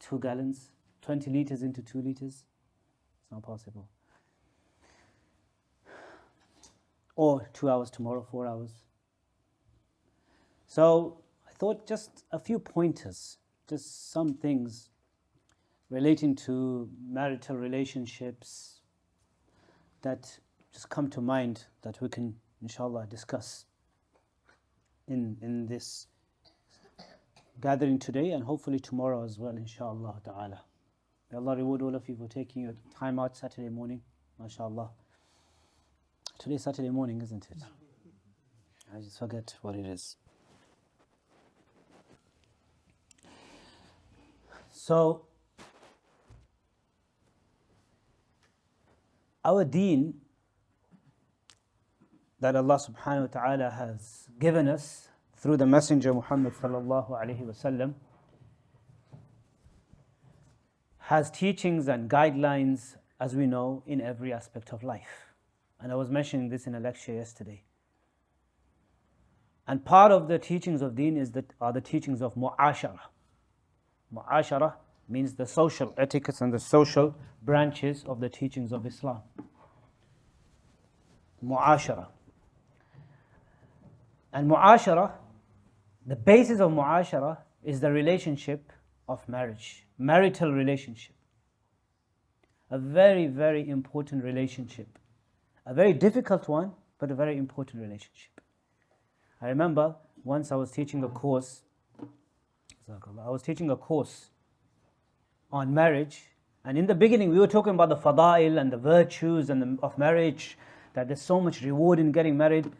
2 gallons, 20 liters into 2 liters. It's not possible. Or 2 hours tomorrow, 4 hours. So I thought just a few pointers, just some things relating to marital relationships that just come to mind that we can, inshallah, discuss in this gathering today and hopefully tomorrow as well, inshallah ta'ala. May Allah reward all of you for taking your time out Saturday morning, mashallah. Today's Saturday morning, isn't it? I just forget what it is. So, our deen that Allah subhanahu wa ta'ala has given us through the Messenger Muhammad sallallahu alayhi wasallam has teachings and guidelines, as we know, in every aspect of life. And I was mentioning this in a lecture yesterday. And part of the teachings of deen are the teachings of mu'ashara. Mu'ashara means the social etiquettes and the social branches of the teachings of Islam. Mu'ashara. And mu'ashara, the basis of mu'ashara is the relationship of marriage, marital relationship. A very, very important relationship. A very difficult one, but a very important relationship. I remember once I was teaching a course on marriage, and in the beginning we were talking about the fada'il and the virtues of marriage, that there's so much reward in getting married.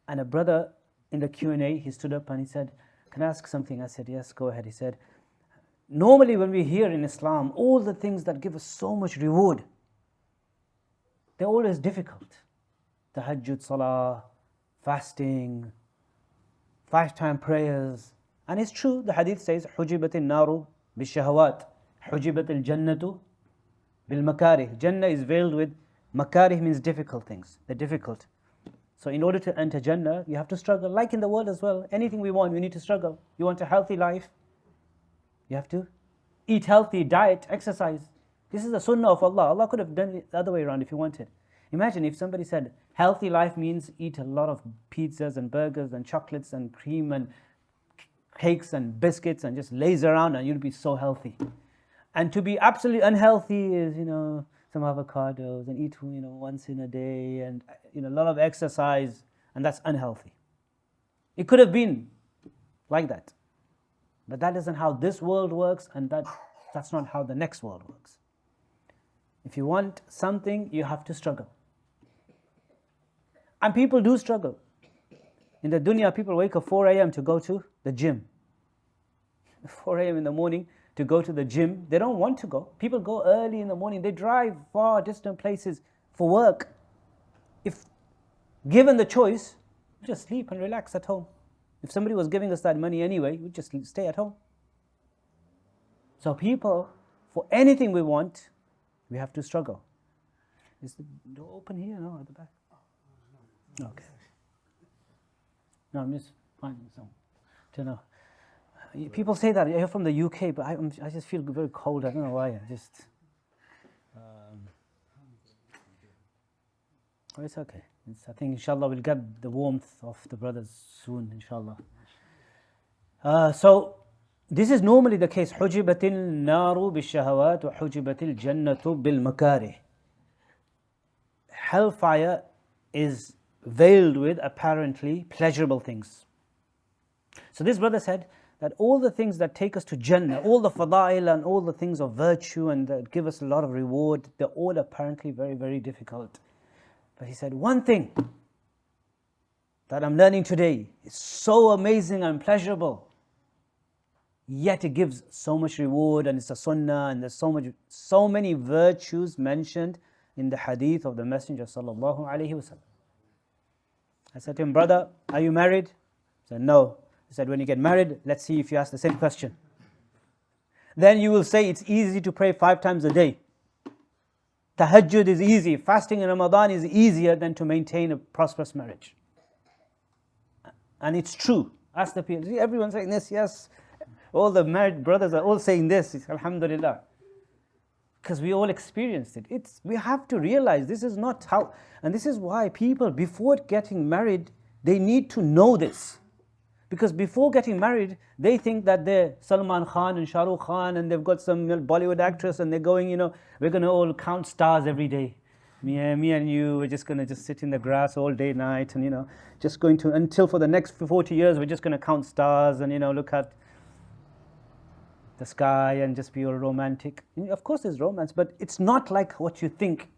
And a brother in the Q&A, he stood up and he said, "Can I ask something?" I said, "Yes, go ahead." He said, "Normally when we hear in Islam all the things that give us so much reward, they're always difficult. Tahajjud, salah, fasting, 5-time prayers." And it's true, the hadith says, "Hujibat al-naru bil-shahawat, hujibat al-jannatu bil-makarih." Jannah is veiled with, makarih means difficult things, they're difficult. So in order to enter Jannah, you have to struggle, like in the world as well. Anything we want, we need to struggle. You want a healthy life, you have to eat healthy, diet, exercise. This is the sunnah of Allah. Allah could have done it the other way around if He wanted. Imagine if somebody said, healthy life means eat a lot of pizzas and burgers and chocolates and cream and cakes and biscuits and just laze around and you'll be so healthy. And to be absolutely unhealthy is, some avocados and eat, once in a day and, a lot of exercise, and that's unhealthy. It could have been like that. But that isn't how this world works, and that's not how the next world works. If you want something, you have to struggle. And people do struggle. In the dunya, people wake up 4 a.m. to go to the gym. 4 a.m. in the morning to go to the gym. They don't want to go. People go early in the morning. They drive far distant places for work. If given the choice, we just sleep and relax at home. If somebody was giving us that money anyway, we'd just stay at home. So people, for anything we want, we have to struggle. Is the door open here? No, at the back. Okay. No, I'm just finding some. To know. People say that you're from the UK, but I just feel very cold. I don't know why. It's okay. I think inshallah we'll get the warmth of the brothers soon, inshallah. So this is normally the case. حُجِبَتِ النَّارُ بِالشَّهَوَاتِ وَحُجِبَتِ الْجَنَّةُ بِالْمَكَارِهِ. Hellfire is veiled with apparently pleasurable things. So this brother said that all the things that take us to Jannah, all the fada'il and all the things of virtue and that give us a lot of reward, they're all apparently very, very difficult. But he said, one thing that I'm learning today is so amazing and pleasurable, yet it gives so much reward and it's a sunnah and there's so many virtues mentioned in the hadith of the Messenger sallallahu alaihi wasallam. I said to him, brother, are you married? He said, no. He said, when you get married, let's see if you ask the same question. Then you will say it's easy to pray 5 times a day. Tahajjud is easy. Fasting in Ramadan is easier than to maintain a prosperous marriage. And it's true. Ask the people. See, everyone's saying this, yes. All the married brothers are all saying this, alhamdulillah. Because we all experienced it. We have to realize this is not how, and this is why people, before getting married, they need to know this. Because before getting married, they think that they're Salman Khan and Shah Rukh Khan and they've got some Bollywood actress and they're going, we're going to all count stars every day. Me and you, we're just going to just sit in the grass all day, night, and just going to, until for the next 40 years, we're just going to count stars and look at the sky and just be all romantic. Of course there's romance, but it's not like what you think.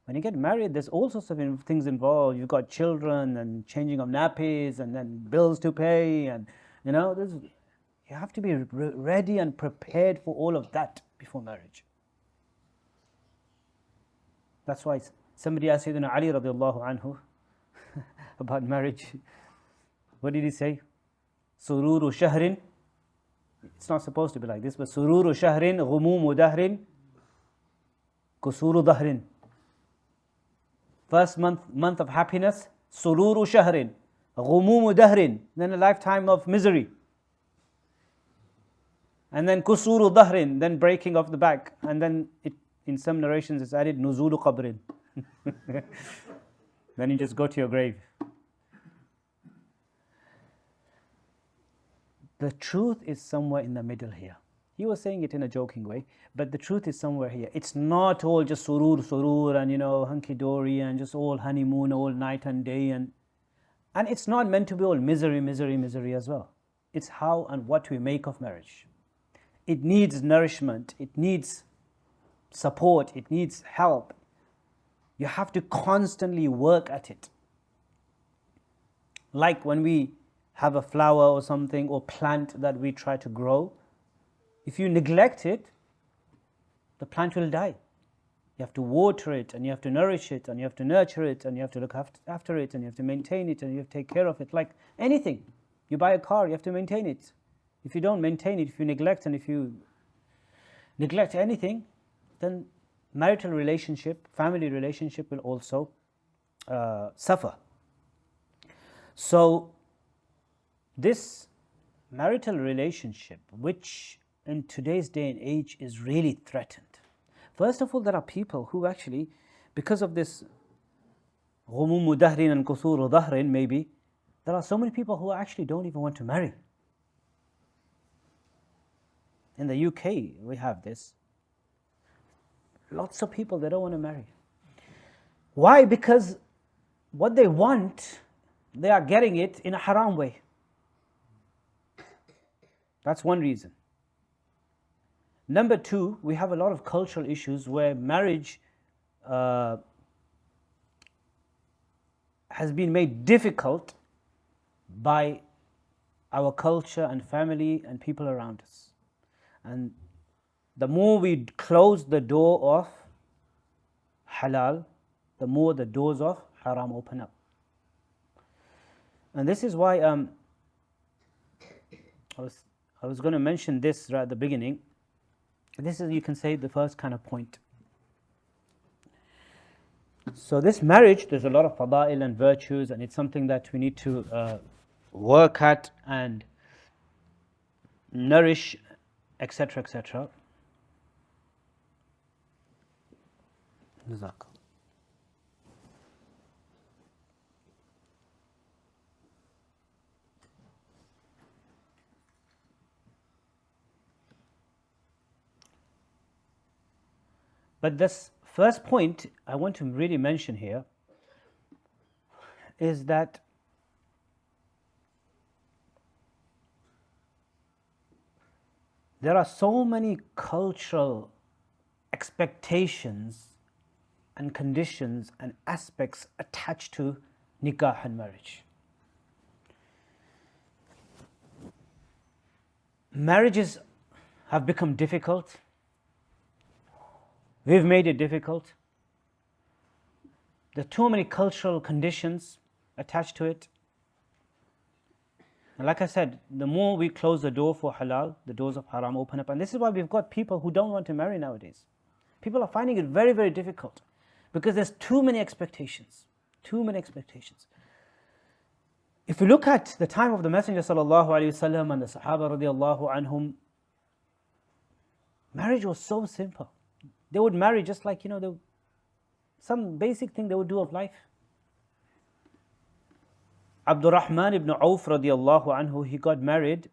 When you get married, there's all sorts of things involved. You've got children and changing of nappies and then bills to pay, and you have to be ready and prepared for all of that before marriage. That's why somebody asked Sayyidina Ali radiallahu anhu about marriage. What did he say? Sururu shahrin. It's not supposed to be like this, but sururu shahrin, ghumumu dahrin, kusuru dahrin. First month of happiness, sururu shahrin, ghumumu dahrin, then a lifetime of misery. And then kusuru dahrin, then breaking of the back. And then in some narrations it's added nuzulu qabrin. Then you just go to your grave. The truth is somewhere in the middle here. He was saying it in a joking way, but the truth is somewhere here. It's not all just surur and hunky-dory and just all honeymoon all night and day, and it's not meant to be all misery as well. It's how and what we make of marriage. It needs nourishment, it needs support, it needs help. You have to constantly work at it. Like when we have a flower or something or plant that we try to grow, if you neglect it, the plant will die. You have to water it, and you have to nourish it, and you have to nurture it, and you have to look after it, and you have to maintain it, and you have to take care of it. Like anything, you buy a car, you have to maintain it. If you don't maintain it, if you neglect, and if you neglect anything, then marital relationship, family relationship will also suffer. So this marital relationship, which in today's day and age is really threatened. First of all, there are people who actually, because of this ghumumu dahrin and kusuru dahrin, maybe, there are so many people who actually don't even want to marry. In the UK, we have this. Lots of people, they don't want to marry. Why? Because what they want, they are getting it in a haram way. That's one reason. Number two, we have a lot of cultural issues where marriage has been made difficult by our culture and family and people around us. And the more we close the door of halal, the more the doors of haram open up. And this is why I was going to mention this right at the beginning. This is, you can say, the first kind of point. So this marriage, there's a lot of fada'il and virtues, and it's something that we need to work at and nourish, etc., etc. Jazakallah. But this first point I want to really mention here is that there are so many cultural expectations and conditions and aspects attached to nikah and marriage. Marriages have become difficult. We've made it difficult. There are too many cultural conditions attached to it. And like I said, the more we close the door for halal, the doors of haram open up. And this is why we've got people who don't want to marry nowadays. People are finding it very, very difficult because there's too many expectations. Too many expectations. If you look at the time of the Messenger sallallahu alaihi wasallam and the Sahaba radiallahu anhum, marriage was so simple. They would marry just like, some basic thing they would do of life. Abdurrahman ibn Auf radiallahu anhu, he got married.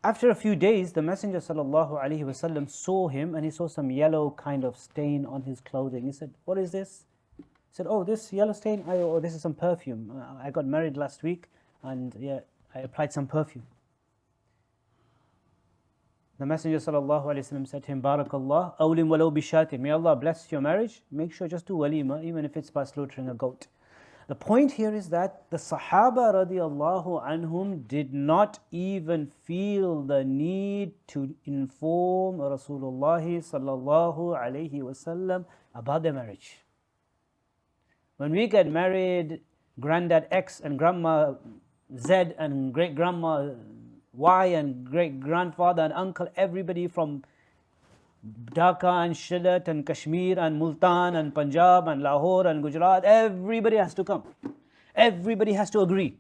After a few days, the Messenger sallallahu alaihi wasallam saw him and he saw some yellow kind of stain on his clothing. He said, "What is this?" He said, "Oh, this yellow stain, oh, this is some perfume. I got married last week and I applied some perfume." The Messenger sallallahu alaihi wasallam said to him, "Barakallah, awlim walau bishatin." May Allah bless your marriage. Make sure just do walima, even if it's by slaughtering a goat. The point here is that the Sahaba radiallahu anhum did not even feel the need to inform Rasulullah sallallahu alaihi wasallam about their marriage. When we get married, granddad X and grandma Z and great grandma Y and great grandfather and uncle, everybody from Dhaka and Shillot and Kashmir and Multan and Punjab and Lahore and Gujarat, everybody has to come. Everybody has to agree.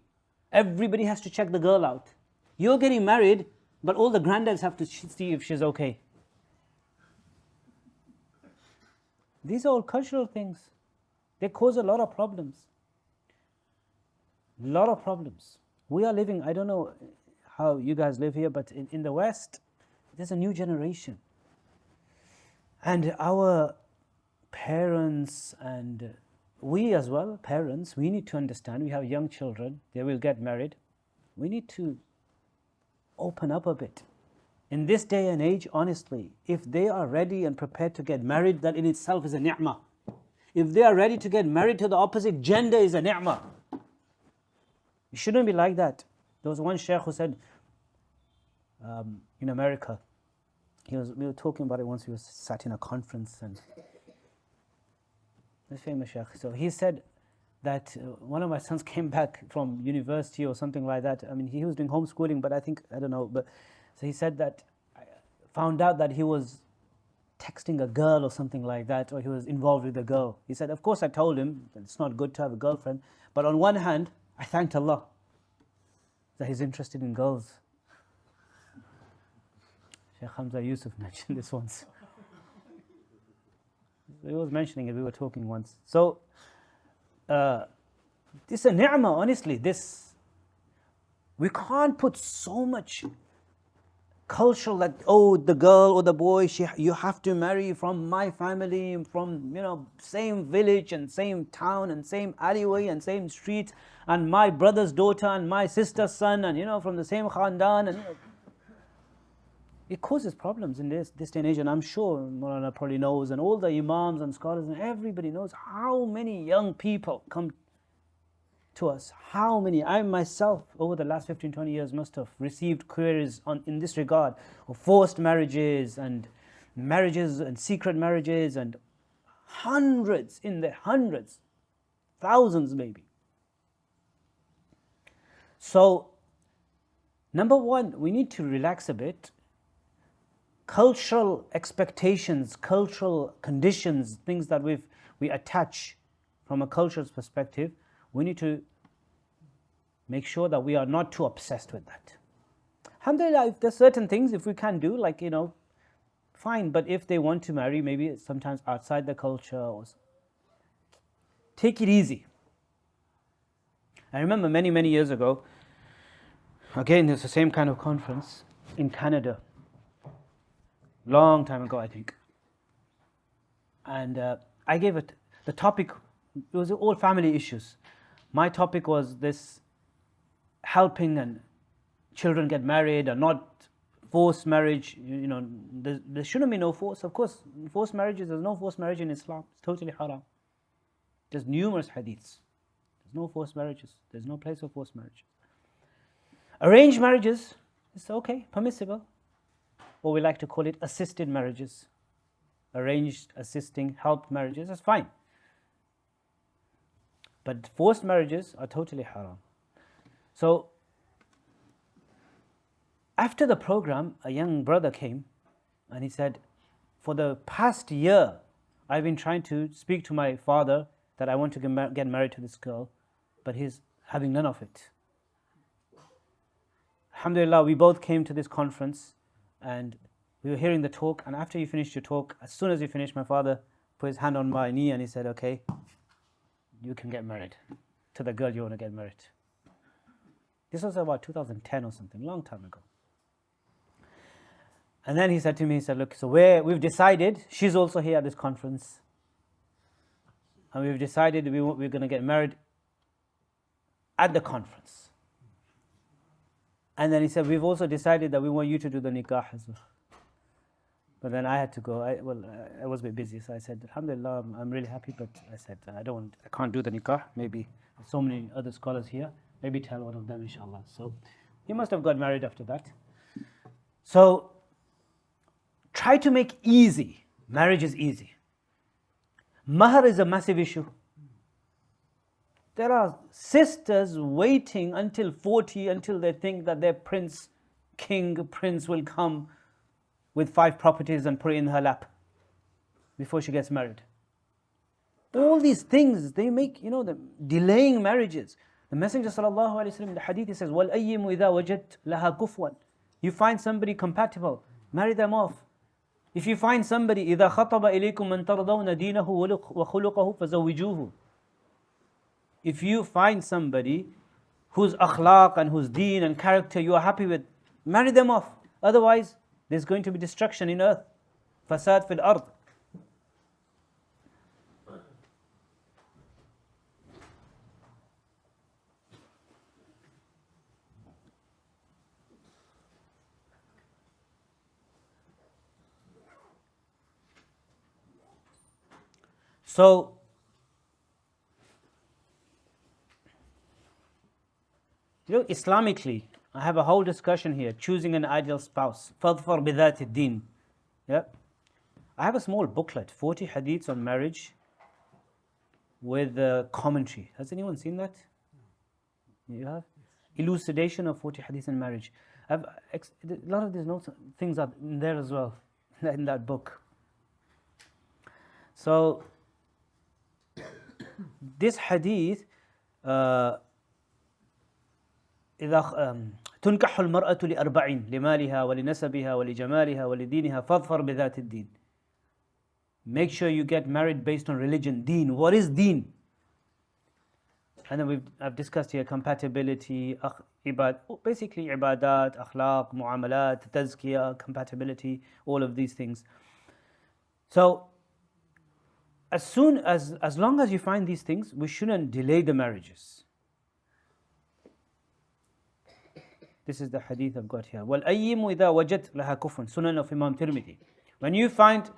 Everybody has to check the girl out. You're getting married, but all the granddads have to see if she's okay. These are all cultural things. They cause a lot of problems. A lot of problems. We are living, I don't know how you guys live here, but in the West, there's a new generation. And our parents and we as well, parents, we need to understand, we have young children, they will get married. We need to open up a bit. In this day and age, honestly, if they are ready and prepared to get married, that in itself is a ni'mah. If they are ready to get married to the opposite gender, is a ni'mah. It shouldn't be like that. There was one sheikh who said, in America, we were talking about it once. We were sat in a conference, and this famous sheikh. So he said that one of my sons came back from university or something like that. I mean, he was doing homeschooling, but I don't know. But so he said that I found out that he was texting a girl or something like that, or he was involved with a girl. He said, "Of course, I told him that it's not good to have a girlfriend, but on one hand, I thanked Allah that he's interested in girls." Sheikh Hamza Yusuf mentioned this once. He was mentioning it, we were talking once. So, this is a ni'mah, honestly. We can't put so much cultural, like, oh, the girl or the boy, you have to marry from my family, from, same village and same town and same alleyway and same street, and my brother's daughter and my sister's son, and, from the same khandan, and, it causes problems in this day and age, and I'm sure Maulana probably knows, and all the imams and scholars and everybody knows how many young people come to us. How many? I myself, over the last 15-20 years, must have received queries in this regard of forced marriages and secret marriages, and hundreds, thousands maybe. So, number one, we need to relax a bit. Cultural expectations, cultural conditions, things that we attach from a cultural perspective, we need to make sure that we are not too obsessed with that. Alhamdulillah, if there's certain things, if we can do, like, fine, but if they want to marry, maybe sometimes outside the culture, or take it easy. I remember many, many years ago, again, there's the same kind of conference in Canada. Long time ago, I think. And I gave it, the topic, it was all family issues. My topic was this, helping and children get married, or not forced marriage. There shouldn't be no force. Of course, forced marriages, there's no forced marriage in Islam. It's totally haram. There's numerous hadiths. There's no forced marriages. There's no place for forced marriages. Arranged marriages, it's okay, permissible. Or we like to call it assisted marriages. Arranged, assisting, helped marriages, that's fine. But forced marriages are totally haram. So, after the program, a young brother came and he said, for the past year, I've been trying to speak to my father that I want to get married to this girl, but he's having none of it. Alhamdulillah, we both came to this conference and we were hearing the talk, and after you finished your talk, as soon as you finished, my father put his hand on my knee and he said, okay, you can get married to the girl you want to get married. This was about 2010 or something, long time ago. And then he said to me, he said, look, so we've decided, she's also here at this conference, and we've decided we're going to get married at the conference. And then he said, we've also decided that we want you to do the nikah as well. But then I had to go. I was a bit busy, so I said, Alhamdulillah, I'm really happy, but I said, I can't do the nikah. Maybe so many other scholars here. Maybe tell one of them, inshallah. So he must have got married after that. So try to make easy. Marriage is easy. Mahr is a massive issue. There are sisters waiting until 40, until they think that their prince will come with 5 properties and put it in her lap before she gets married. All these things, they make, the delaying marriages. The Messenger sallallahu alaihi wasallam in the hadith, he says, وَالْأَيِّمُ إِذَا وَجَدْتَ لَهَا كُفْوًا. You find somebody compatible, marry them off. If you find somebody, إِذَا خَطَبَ إِلَيْكُمْ مَنْ تَرْضَوْنَ دِينَهُ وَخُلُقَهُ فَزَوِّجُوهُ. If you find somebody whose akhlaq and whose deen and character you are happy with, marry them off. Otherwise, there's going to be destruction in earth. Fasad fil ard. So, Islamically, I have a whole discussion here, choosing an ideal spouse. فَاظْفَرْ بِذَاتِ الدِّينِ. Yeah. I have a small booklet, 40 hadiths on marriage with a commentary. Has anyone seen that? You have? Elucidation of 40 hadiths on marriage. A lot of these notes, things are in there as well, in that book. So, this hadith, إذا تنكح المرأة لأربعين لمالها ولنسبها ولجمالها ولدينها فاظفر بذات الدين. Make sure you get married based on religion, deen. What is deen? And then I've discussed here compatibility, basically ibadat, akhlaq, muamalat, tazkiyah, compatibility, all of these things. So, as long as you find these things, we shouldn't delay the marriages. This is the hadith I've got here. وَالْأَيِّمُ إِذَا وَجَدْتَ لَهَا كُفْرٌ. Sunan of Imam Tirmidhi. When you find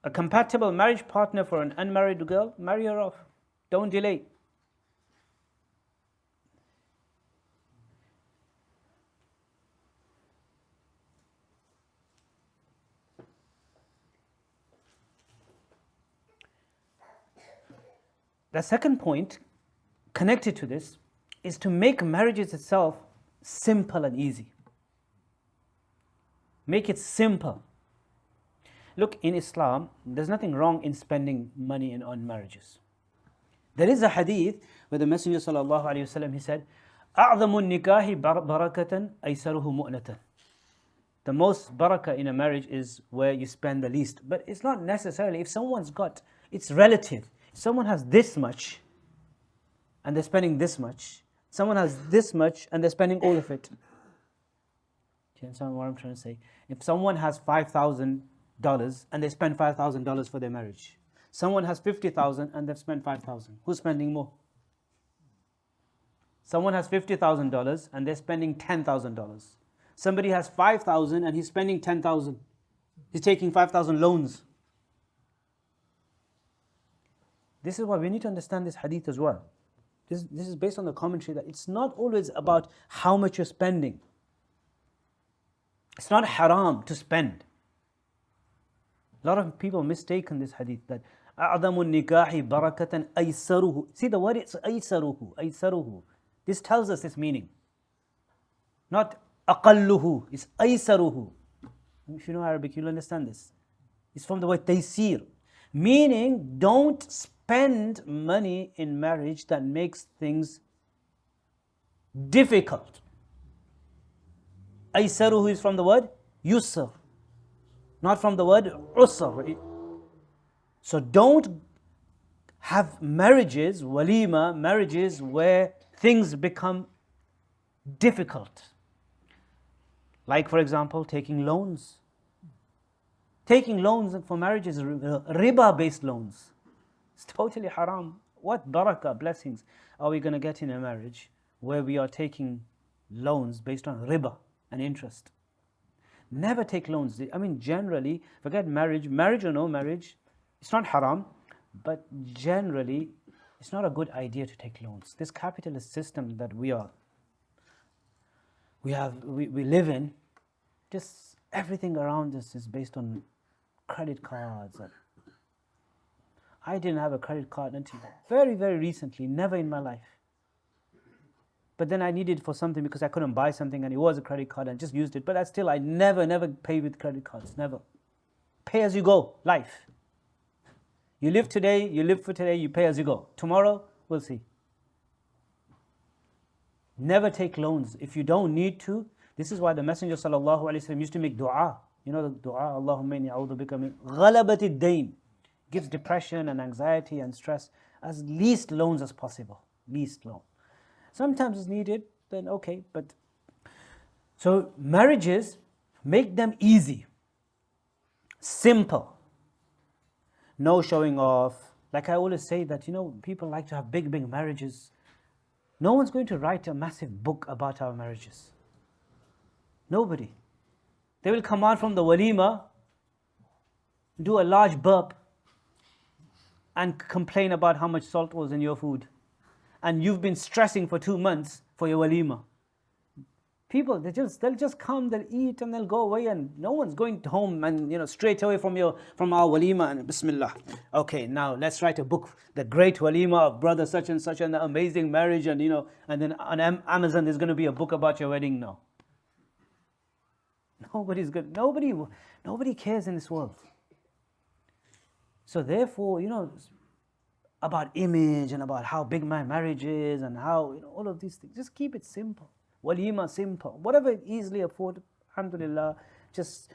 a compatible marriage partner for an unmarried girl, marry her off. Don't delay. The second point, connected to this, is to make marriages itself simple and easy. Make it simple. Look, in Islam, there's nothing wrong in spending money on marriages. There is a hadith where the Messenger sallallahu alaihi wasallam, he said, أَعْظَمُ النِّكَاهِ بَرَكَةً أَيْسَرُهُ مُؤْنَةً. The most barakah in a marriage is where you spend the least. But it's not necessarily, if someone's got, it's relative. If someone has this much and they're spending this much, someone has this much and they're spending all of it. Do you understand what I'm trying to say? If someone has $5,000 and they spend $5,000 for their marriage, someone has $50,000 and they've spent $5,000. Who's spending more? Someone has $50,000 and they're spending $10,000. Somebody has $5,000 and he's spending $10,000. He's taking $5,000 loans. This is why we need to understand this hadith as well. This is based on the commentary that it's not always about how much you're spending. It's not haram to spend. A lot of people mistaken this hadith that أَعْظَمُ النِّكَاحِ بَرَكَةً أَيْسَرُهُ. See the word, it's أَيْسَرُهُ. This tells us this meaning. Not أَقَلُّهُ, it's أَيْسَرُهُ. If you know Arabic, you'll understand this. It's from the word taysir. Meaning, don't spend money in marriage that makes things difficult. Aysaruhu is from the word yusr, not from the word usr. So don't have marriages, walima, marriages where things become difficult. Like, for example, taking loans. Taking loans for marriages, riba-based loans. It's totally haram. What barakah, blessings, are we going to get in a marriage where we are taking loans based on riba and interest? Never take loans. I mean, generally, forget marriage or no marriage, it's not haram, but generally, it's not a good idea to take loans. This capitalist system that we live in, just everything around us is based on credit cards. I didn't have a credit card until very, very recently, never in my life. But then I needed it for something because I couldn't buy something and it was a credit card and just used it. But I never pay with credit cards, never. Pay as you go, life. You live today, you live for today, you pay as you go. Tomorrow, we'll see. Never take loans if you don't need to. This is why the Messenger ﷺ used to make dua. You know the dua, Allahumma inni a'udhu bika min ghalabati dayn. Gives depression and anxiety and stress. As least loans as possible. Least loan. Sometimes it's needed, then okay. But so marriages, make them easy, simple. No showing off. Like I always say that, people like to have big marriages. No one's going to write a massive book about our marriages. Nobody. They will come out from the walima, do a large burp, and complain about how much salt was in your food. And you've been stressing for 2 months for your walima. People, they'll just come, they'll eat, and they'll go away, and no one's going home and straight away from our walima and Bismillah. Okay, now let's write a book, the great walima of brother such and such, and the amazing marriage, and and then on Amazon there's going to be a book about your wedding. No. Nobody's good. Nobody cares in this world. So therefore, about image and about how big my marriage is and how all of these things, just keep it simple. Walima simple, whatever easily afford. Alhamdulillah, just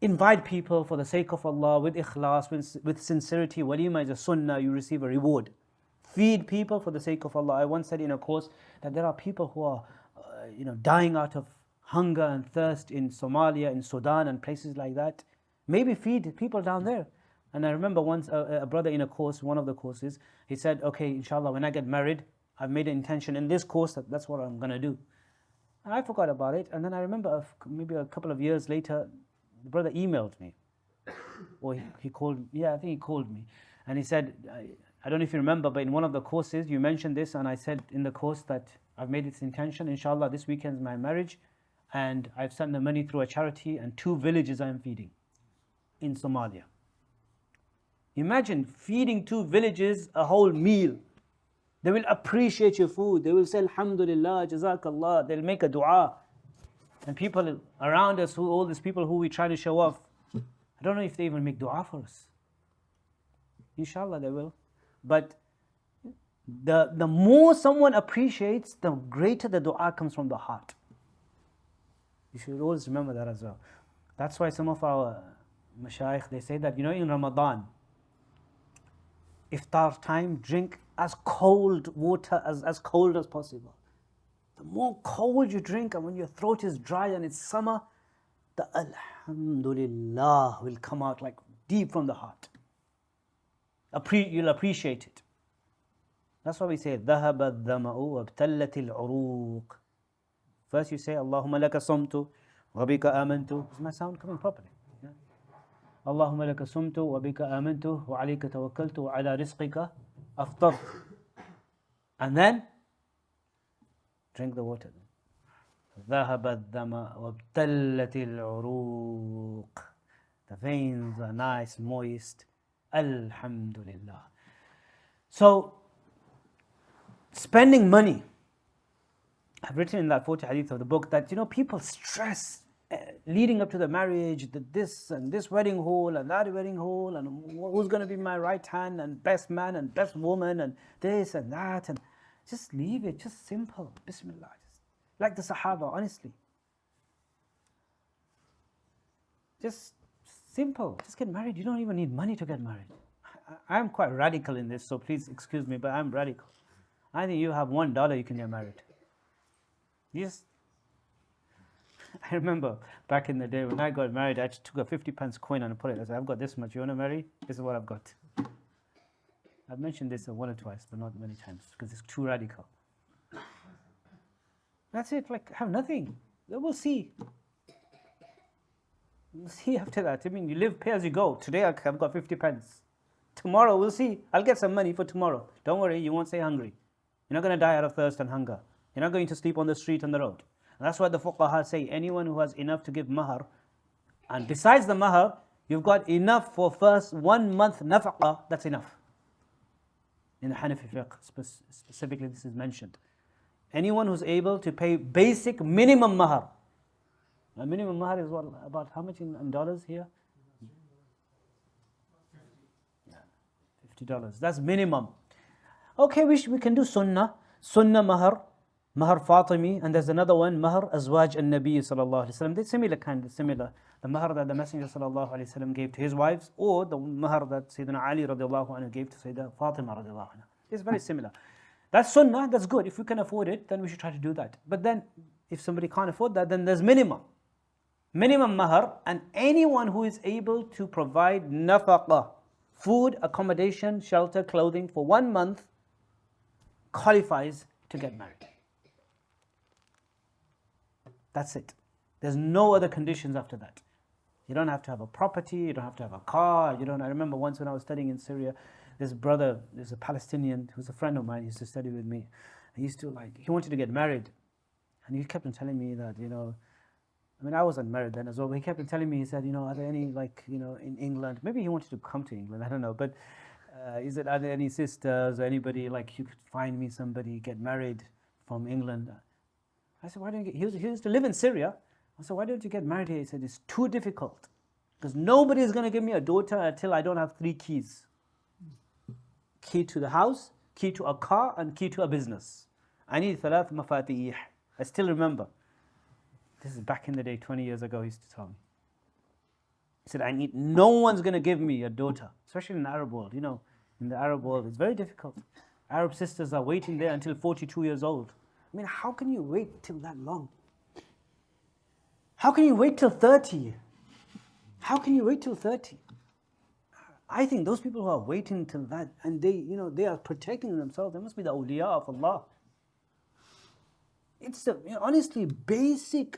invite people for the sake of Allah with ikhlas, with sincerity. Walima is a sunnah, you receive a reward. Feed people for the sake of Allah. I once said in a course that there are people who are, dying out of hunger and thirst in Somalia, in Sudan, and places like that. Maybe feed people down there. And I remember once a brother in a course, one of the courses, he said, okay, inshallah, when I get married, I've made an intention in this course that's what I'm going to do. And I forgot about it. And then I remember maybe a couple of years later, the brother emailed me. Or he called, I think he called me. And he said, I don't know if you remember, but in one of the courses, you mentioned this. And I said in the course that I've made this intention. Inshallah, this weekend's my marriage. And I've sent the money through a charity. And 2 villages I'm feeding in Somalia. Imagine feeding 2 villages a whole meal. They will appreciate your food. They will say, Alhamdulillah, Jazakallah. They'll make a dua. And people around us, all these people who we try to show off, I don't know if they even make dua for us. Inshallah they will. But the more someone appreciates, the greater the dua comes from the heart. You should always remember that as well. That's why some of our mashayikh, they say that, in Ramadan, iftar time, drink as cold water as cold as possible. The more cold you drink, and when your throat is dry and it's summer, the Alhamdulillah will come out like deep from the heart. You'll appreciate it. That's why we say ذهب الظمأ وابتلت العروق. First you say Allahumma laka sumtu wa bika amantu. Is my sound coming properly? Allahumma laka sumtu wa bika amantu wa alayka tawakkaltu wa ala rizqika aftar. And then drink the water. ذهب الظمأ وابتلت العروق. The veins are nice, moist. Alhamdulillah. So, spending money. I've written in that 40 hadith of the book that, people stress leading up to the marriage, this and this wedding hall and that wedding hall, and who's going to be my right hand and best man and best woman and this and that. And Just leave it, just simple. Bismillah. Just like the Sahaba, honestly. Just simple. Just get married. You don't even need money to get married. I'm quite radical in this, so please excuse me, but I'm radical. I think you have $1, you can get married. Yes. I remember back in the day when I got married, I just took a 50p coin and put it. I said, I've got this much. You want to marry? This is what I've got. I've mentioned this one or twice, but not many times because it's too radical. That's it. Like, have nothing. We'll see. We'll see after that. I mean, you live, pay as you go. Today I've got 50p. Tomorrow we'll see. I'll get some money for tomorrow. Don't worry, you won't stay hungry. You're not going to die out of thirst and hunger. You're not going to sleep on the street on the road. And that's why the fuqaha say anyone who has enough to give mahar, and besides the mahar, you've got enough for first 1 month nafaqah, that's enough. In the Hanafi fiqh, specifically this is mentioned. Anyone who's able to pay basic minimum mahar. A minimum mahar is what, about how much in dollars here? $50. That's minimum. Okay, we can do sunnah mahar, mahar Fatimi, and there's another one, mahar azwaj an-nabi sallallahu alaihi wasallam. They're similar. The mahar that the Messenger sallallahu alaihi wasallam gave to his wives, or the mahar that Sayyidina Ali radiallahu anhu gave to Sayyidina Fatima radiallahu anha. It's very similar. That's sunnah, that's good. If we can afford it, then we should try to do that. But then, if somebody can't afford that, then there's minimum mahar, and anyone who is able to provide nafaqah, food, accommodation, shelter, clothing for 1 month qualifies to get married. That's it. There's no other conditions after that. You don't have to have a property, you don't have to have a car. I remember once when I was studying in Syria, this brother, there's a Palestinian who's a friend of mine, he used to study with me. He wanted to get married. And he kept on telling me that, I wasn't married then as well, but he kept on telling me, he said, are there any, in England, maybe he wanted to come to England, I don't know, but he said, are there any sisters or anybody, you could find me somebody, get married from England? I said, why don't you he used to live in Syria. I said, why don't you get married here? He said, it's too difficult, because nobody is going to give me a daughter until I don't have 3 keys. Key to the house, key to a car, and key to a business. I need 3 mafatih. I still remember. This is back in the day, 20 years ago, he used to tell me. He said, no one's going to give me a daughter, especially in the Arab world. In the Arab world, it's very difficult. Arab sisters are waiting there until 42 years old. How can you wait till that long? How can you wait till 30? How can you wait till 30? I think those people who are waiting till that, and they are protecting themselves, they must be the awliya of Allah. It's honestly basic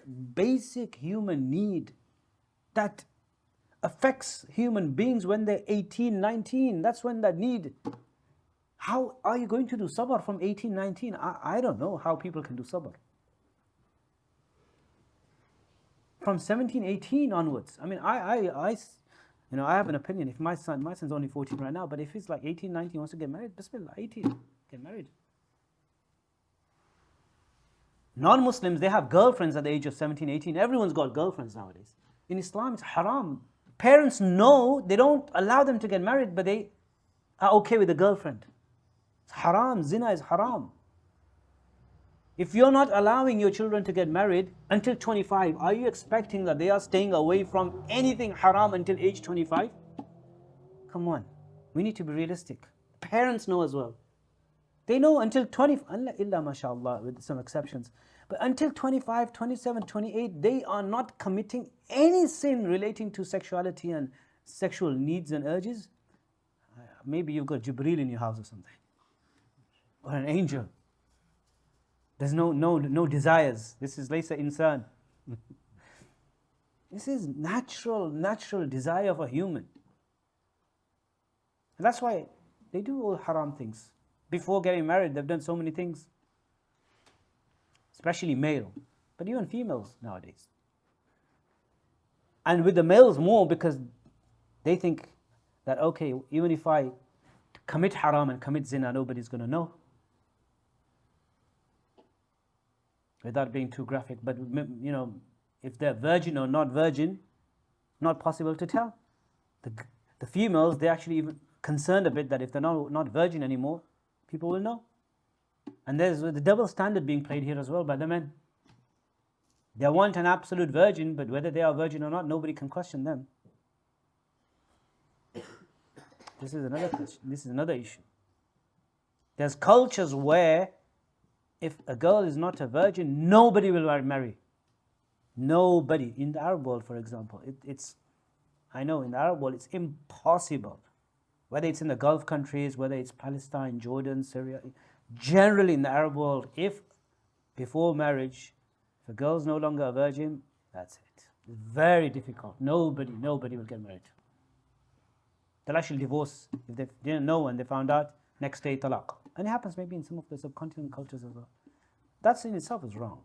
human need that affects human beings when they're 18, 19. That's when that need. How are you going to do sabr from 18, 19? I don't know how people can do sabr. From 17, 18 onwards. I have an opinion. If my son's only 14 right now, but if he's like 18, 19, wants to get married, bismillah, 18, get married. Non-Muslims, they have girlfriends at the age of 17, 18. Everyone's got girlfriends nowadays. In Islam, it's haram. Parents know, they don't allow them to get married, but they are okay with a girlfriend. It's haram. Zina is haram. If you're not allowing your children to get married until 25, are you expecting that they are staying away from anything haram until age 25? Come on. We need to be realistic. Parents know as well. They know until 20, illa mashallah, with some exceptions. But until 25, 27, 28, they are not committing any sin relating to sexuality and sexual needs and urges. Maybe you've got Jibreel in your house or something. Or an angel. There's no desires. This is laysa insan. This is natural desire of a human. And that's why they do all haram things. Before getting married, they've done so many things. Especially male, but even females nowadays. And with the males more, because they think that, okay, even if I commit haram and commit zina, nobody's going to know. Without being too graphic, but if they're virgin or not virgin, not possible to tell. The females, they're actually even concerned a bit that if they're not virgin anymore, people will know. And there's the double standard being played here as well by the men. They want an absolute virgin, but whether they are virgin or not, nobody can question them. This is another question. This is another issue. There's cultures where if a girl is not a virgin, nobody will marry. Nobody. In the Arab world, for example, I know in the Arab world it's impossible. Whether it's in the Gulf countries, whether it's Palestine, Jordan, Syria, generally in the Arab world, if before marriage, if a girl's no longer a virgin, that's it. It's very difficult. Nobody will get married. They'll actually divorce if they didn't know and they found out, next day talaq. And it happens maybe in some of the subcontinent cultures as well. That in itself is wrong.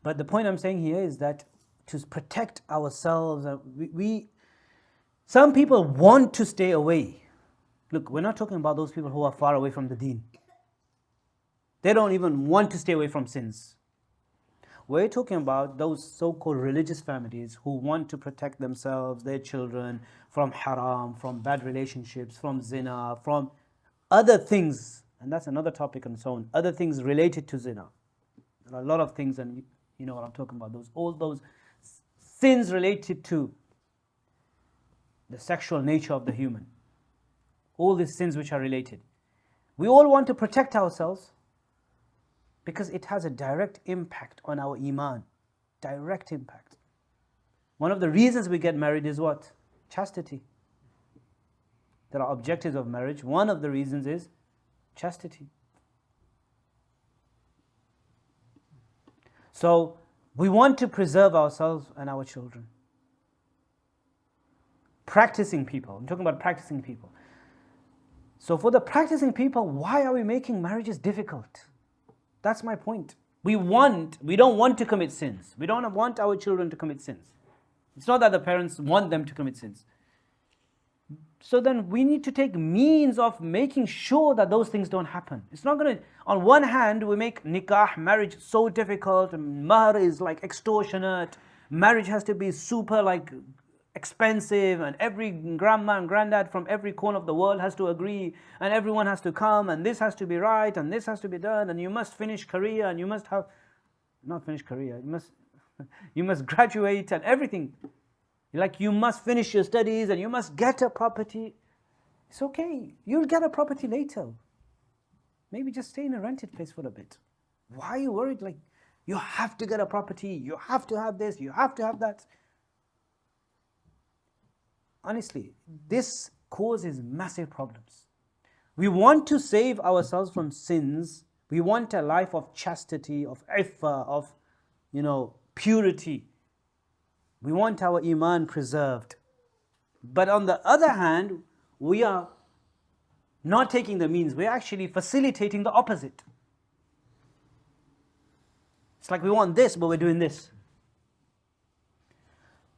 But the point I'm saying here is that to protect ourselves, some people want to stay away. Look, we're not talking about those people who are far away from the deen. They don't even want to stay away from sins. We're talking about those so-called religious families who want to protect themselves, their children, from haram, from bad relationships, from zina, from other things. And that's another topic on its own. Other things related to zina. There are a lot of things, and you know what I'm talking about. All those sins related to the sexual nature of the human. All these sins which are related. We all want to protect ourselves because it has a direct impact on our iman. Direct impact. One of the reasons we get married is what? Chastity. There are objectives of marriage. One of the reasons is chastity. So we want to preserve ourselves and our children. Practicing people. I'm talking about practicing people. So for the practicing people, why are we making marriages difficult? That's my point. We don't want to commit sins. We don't want our children to commit sins. It's not that the parents want them to commit sins. So then we need to take means of making sure that those things don't happen. It's not going to, on one hand, we make nikah, marriage, so difficult, mahr is like extortionate, marriage has to be super like expensive, and every grandma and granddad from every corner of the world has to agree, and everyone has to come, and this has to be right, and this has to be done, and you must finish Korea, and you must have, not finish Korea, you must graduate and everything. Like you must finish your studies and you must get a property. It's okay. You'll get a property later. Maybe just stay in a rented place for a bit. Why are you worried? Like, you have to get a property. You have to have this. You have to have that. Honestly, this causes massive problems. We want to save ourselves from sins. We want a life of chastity, of iffah, of, purity. We want our iman preserved. But on the other hand, we are not taking the means. We're actually facilitating the opposite. It's like we want this, but we're doing this.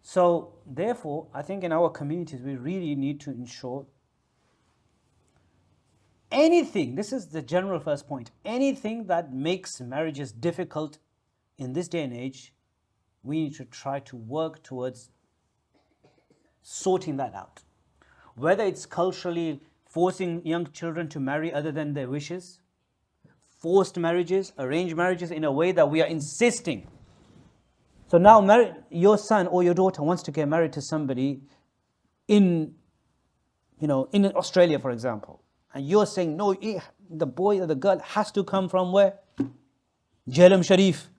So, therefore, I think in our communities, we really need to ensure anything, this is the general first point, anything that makes marriages difficult in this day and age, we need to try to work towards sorting that out. Whether it's culturally forcing young children to marry other than their wishes, forced marriages, arranged marriages in a way that we are insisting. So now your son or your daughter wants to get married to somebody in Australia, for example. And you're saying, no, the boy or the girl has to come from where? Jhelum Sharif.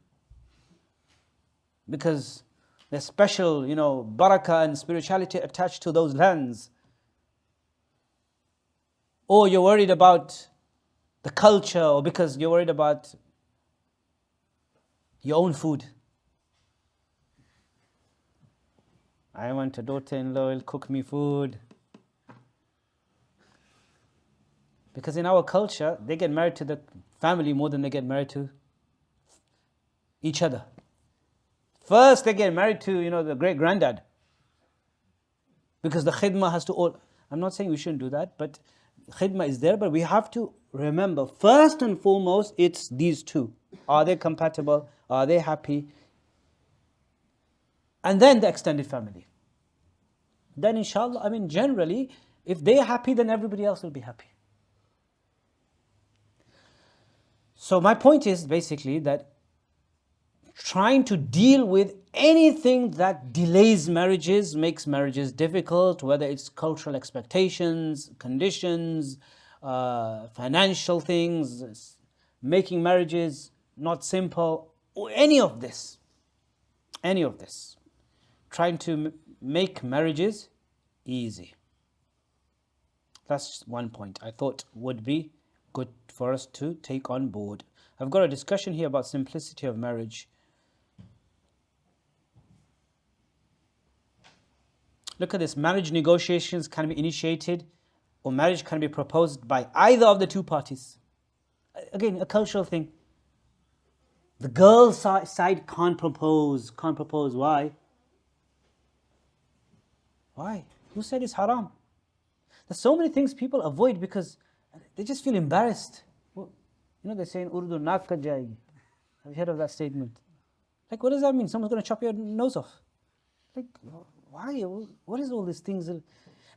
Because there's special, barakah and spirituality attached to those lands. Or you're worried about the culture, or because you're worried about your own food. I want a daughter-in-law who'll cook me food. Because in our culture, they get married to the family more than they get married to each other. First, they get married to, the great-granddad. Because the khidmah has to all... I'm not saying we shouldn't do that, but khidmah is there. But we have to remember, first and foremost, it's these two. Are they compatible? Are they happy? And then the extended family. Then inshallah, generally, if they're happy, then everybody else will be happy. So my point is basically that trying to deal with anything that delays marriages, makes marriages difficult, whether it's cultural expectations, conditions, financial things, making marriages not simple, or any of this, trying to make marriages easy. That's one point I thought would be good for us to take on board. I've got a discussion here about simplicity of marriage. Look at this. Marriage negotiations can be initiated or marriage can be proposed by either of the two parties. Again, a cultural thing. The girl side can't propose. Can't propose. Why? Why? Who said it's haram? There's so many things people avoid because they just feel embarrassed. Well, they say in Urdu, naak kat jayegi. Have you heard of that statement? Like, what does that mean? Someone's going to chop your nose off. Like, why? What is all these things?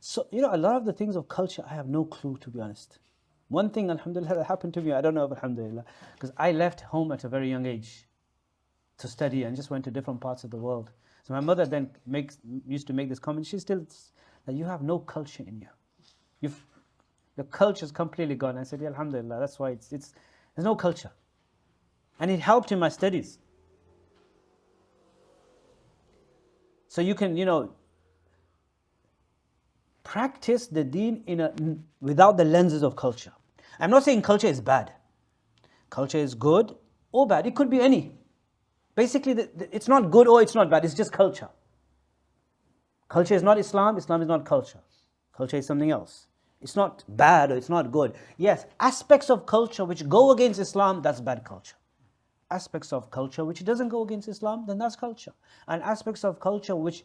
So, a lot of the things of culture, I have no clue, to be honest. One thing, alhamdulillah, that happened to me, I don't know if alhamdulillah, because I left home at a very young age to study and just went to different parts of the world. So my mother then used to make this comment, she still, that you have no culture in you. Your culture's completely gone. I said, yeah, alhamdulillah, that's why there's no culture. And it helped in my studies. So you can, practice the deen without the lenses of culture. I'm not saying culture is bad. Culture is good or bad. It could be any. Basically, it's not good or it's not bad. It's just culture. Culture is not Islam. Islam is not culture. Culture is something else. It's not bad or it's not good. Yes, aspects of culture which go against Islam, that's bad culture. Aspects of culture which doesn't go against Islam, then that's culture. And aspects of culture which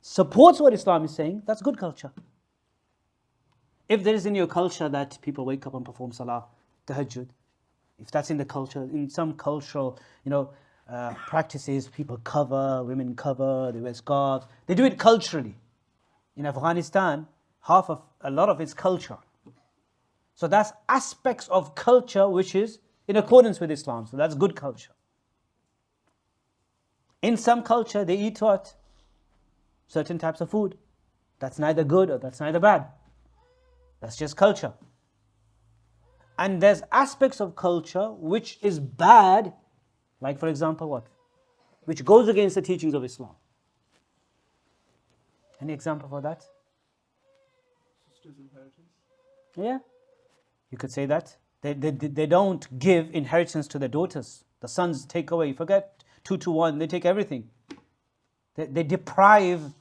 supports what Islam is saying, that's good culture. If there is in your culture that people wake up and perform salah, tahajjud, if that's in the culture, in some cultural, practices, people cover, women cover, they wear scarves, they do it culturally. In Afghanistan, a lot of it's culture. So that's aspects of culture which is in accordance with Islam. So that's good culture. In some culture, they eat what? Certain types of food. That's neither good or that's neither bad. That's just culture. And there's aspects of culture which is bad, like for example what? Which goes against the teachings of Islam. Any example for that? Sister's inheritance. Yeah, you could say that. They don't give inheritance to their daughters. The sons take away. Forget 2-1. They take everything. They deprive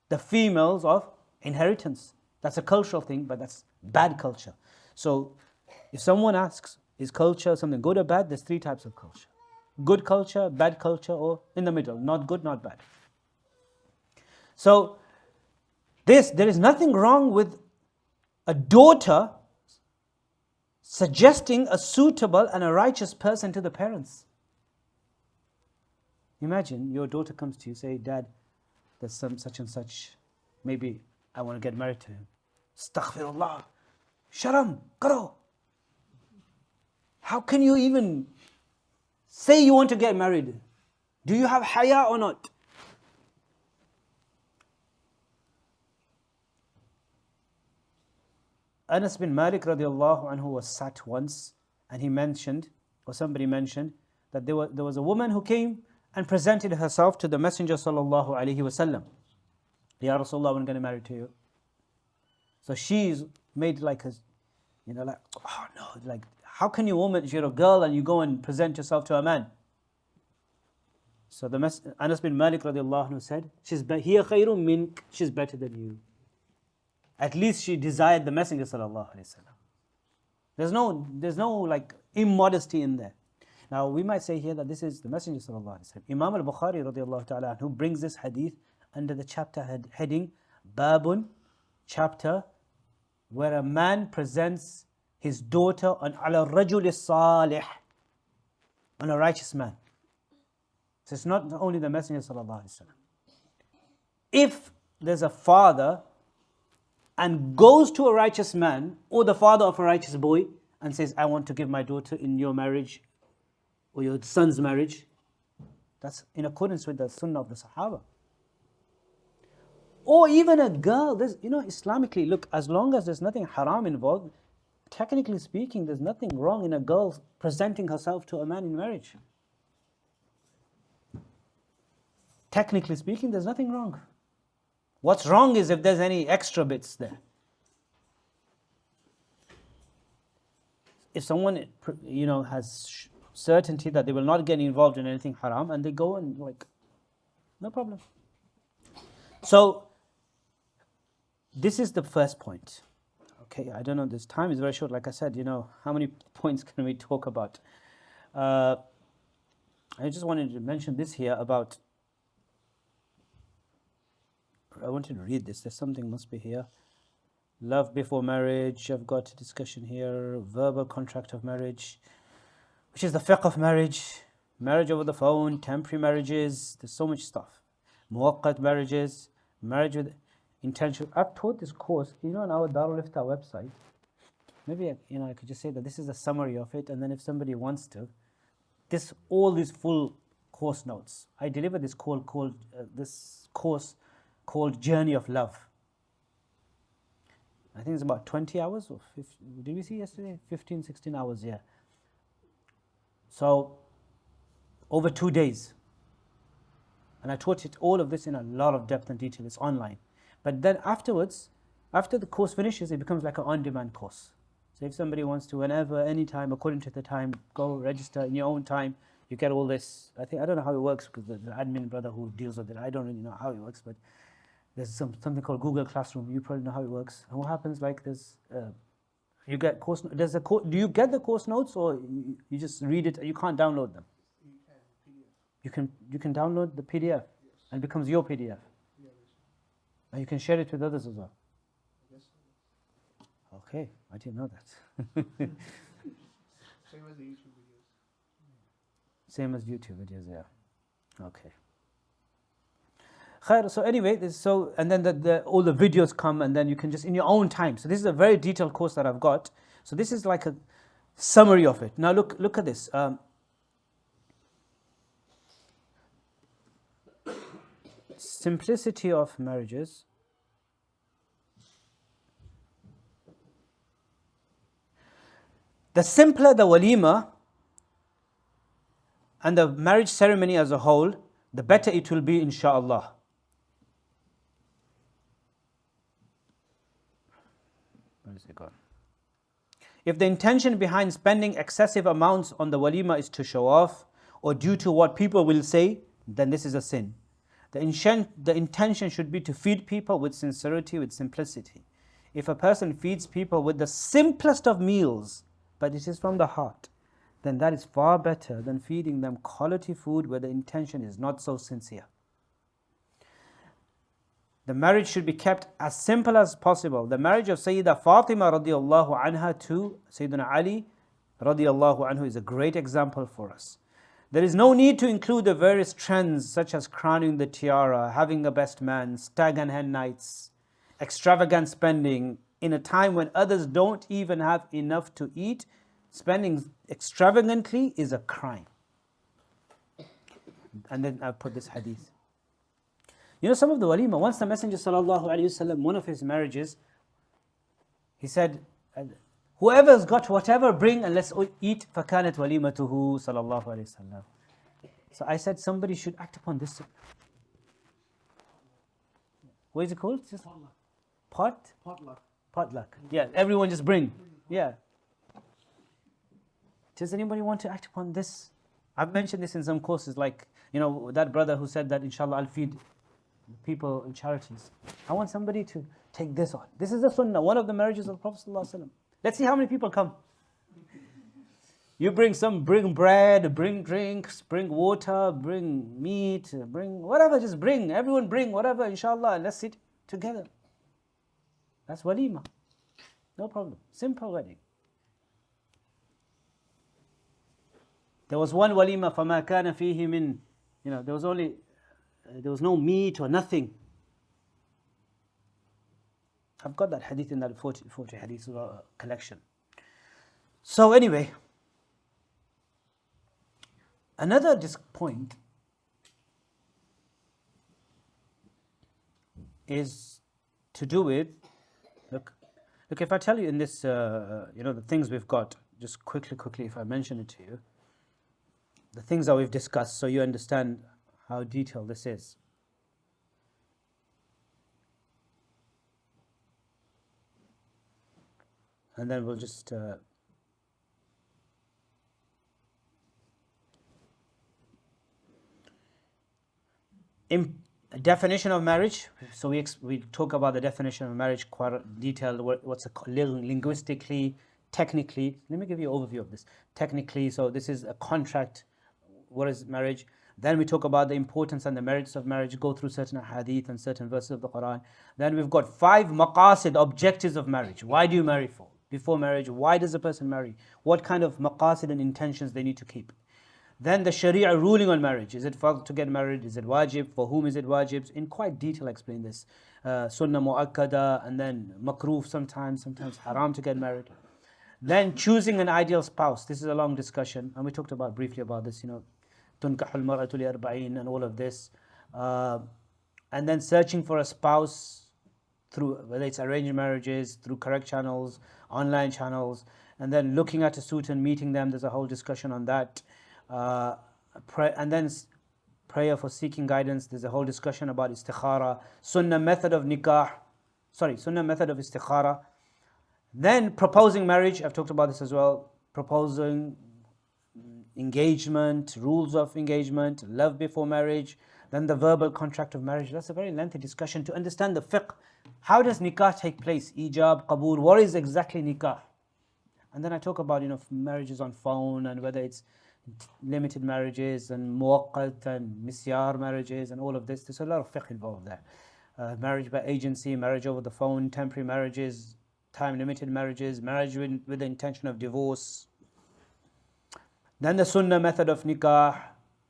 the females of inheritance. That's a cultural thing, but that's bad culture. So if someone asks, is culture something good or bad? There's 3 types of culture. Good culture, bad culture, or in the middle. Not good, not bad. So there is nothing wrong with a daughter suggesting a suitable and a righteous person to the parents. Imagine your daughter comes to you, say, Dad, there's some such and such, maybe I want to get married to him. Astaghfirullah. Sharam, karo. How can you even say you want to get married? Do you have haya or not? Anas bin Malik radiallahu anhu was sat once and he mentioned, or somebody mentioned, that there was a woman who came and presented herself to the Messenger sallallahu alaihi wasallam. Ya Rasulullah, I'm going to marry to you. So she's made like a, like, oh no, like, how can you woman, you're a girl and you go and present yourself to a man? So Anas bin Malik radiallahu anhu said, hiya khayrun mink, she's better than you. At least she desired the Messenger sallallahu alaihi wasallam. There's no like immodesty in there. Now we might say here that this is the Messenger sallallahu alaihi wasallam. Imam Al-Bukhari radiallahu ta'ala who brings this hadith under the chapter heading Babun, chapter where a man presents his daughter on ala rajul salih, on a righteous man. So it's not only the Messenger sallallahu alaihi wasallam. If there's a father and goes to a righteous man or the father of a righteous boy and says, I want to give my daughter in your marriage or your son's marriage, that's in accordance with the sunnah of the Sahaba. Or even a girl, Islamically, look, as long as there's nothing haram involved, technically speaking, there's nothing wrong in a girl presenting herself to a man in marriage. Technically speaking, there's nothing wrong. What's wrong is if there's any extra bits there. If someone, has certainty that they will not get involved in anything haram, and they go and no problem. So, this is the first point. Okay, I don't know, this time is very short. Like I said, how many points can we talk about? I just wanted to mention this here about, I wanted to read this. There's something must be here. Love before marriage. I've got a discussion here. Verbal contract of marriage, which is the fiqh of marriage. Marriage over the phone, temporary marriages. There's so much stuff. Muwaqqat marriages, marriage with intention. I've taught this course, on our Darul Hikmah website. Maybe I could just say that this is a summary of it, and then if somebody wants to, all these full course notes. I deliver this course called Journey of Love. I think it's about 20 hours or 15, did we see yesterday? 15, 16 hours, yeah. So, over 2 days. And I taught it all of this in a lot of depth and detail. It's online. But then afterwards, after the course finishes, it becomes like an on-demand course. So if somebody wants to, whenever, anytime, according to the time, go register in your own time, you get all this. I don't know how it works because the admin brother who deals with it, I don't really know how it works, but there's something called Google Classroom. You probably know how it works. And what happens, you get course. Do you get the course notes, or you just read it? You can't download them. You can download the PDF, yes. And it becomes your PDF. Yeah, and you can share it with others as well. Yes. Okay, I didn't know that. Same as the YouTube videos. Same as YouTube videos, yeah. Okay. Khair, so anyway, and then all the videos come, and then you can just in your own time. So this is a very detailed course that I've got. So this is like a summary of it. Now look at this. Simplicity of marriages. The simpler the walima and the marriage ceremony as a whole, the better it will be, inshaAllah. Where is it gone? If the intention behind spending excessive amounts on the walima is to show off or due to what people will say, then this is a sin. The intention should be to feed people with sincerity, with simplicity. If a person feeds people with the simplest of meals, but it is from the heart, then that is far better than feeding them quality food where the intention is not so sincere. The marriage should be kept as simple as possible. The marriage of Sayyida Fatima radiallahu anha to Sayyidina Ali radiallahu anhu is a great example for us. There is no need to include the various trends such as crowning the tiara, having a best man, stag and hen nights, extravagant spending. In a time when others don't even have enough to eat, spending extravagantly is a crime. And then I put this hadith. Some of the walima, once the Messenger sallallahu alaihi wasallam, one of his marriages, he said, whoever's got whatever, bring and let's eat. فَكَانَتْ وَلِيمَتُهُ sallallahu alaihi wasallam. So I said somebody should act upon this. What is it called? Just Potluck. Potluck. Yeah, everyone just bring. Yeah. Does anybody want to act upon this? I've mentioned this in some courses, that brother who said that inshallah I'll feed people in charities. I want somebody to take this on. This is the sunnah, one of the marriages of the Prophet sallallahu alaihi wasallam. Let's see how many people come. You bring bread, bring drinks, bring water, bring meat, bring whatever, just bring. Everyone bring whatever, inshallah, and let's sit together. That's walima. No problem. Simple wedding. There was one walima, فَمَا كَانَ فِيهِ مِنْ, there was no meat or nothing. I've got that hadith in that 40 hadith collection. So anyway, another point is to do with, look, if I tell you in this, the things we've got, just quickly, if I mention it to you, the things that we've discussed, so you understand how detailed this is. And then we'll just definition of marriage. So we talk about the definition of marriage quite detailed. What's linguistically, technically. Let me give you an overview of this. Technically, so this is a contract. What is marriage? Then we talk about the importance and the merits of marriage, go through certain hadith and certain verses of the Quran. Then we've got 5 maqasid, objectives of marriage. Why do you marry for? Before marriage, why does a person marry? What kind of maqasid and intentions they need to keep? Then the Sharia ruling on marriage. Is it fard to get married? Is it wajib? For whom is it wajib? In quite detail I explain this. Sunnah mu'akkada, and then makruh sometimes haram to get married. Then choosing an ideal spouse. This is a long discussion, and we talked briefly about this, تنكح المرأة لأربعين and all of this. And then searching for a spouse through, whether it's arranged marriages, through correct channels, online channels, and then looking at a suit and meeting them. There's a whole discussion on that. And then prayer for seeking guidance. There's a whole discussion about istikhara, sunnah method of istikhara. Then proposing marriage, I've talked about this as well. Proposing, engagement, rules of engagement, love before marriage, then the verbal contract of marriage. That's a very lengthy discussion to understand the fiqh. How does nikah take place? Ijab, qabul, what is exactly nikah? And then I talk about marriages on phone, and whether it's limited marriages and muwaqqat and misyar marriages and all of this. There's a lot of fiqh involved there. Marriage by agency, marriage over the phone, temporary marriages, time limited marriages, marriage with the intention of divorce. Then the sunnah method of nikah,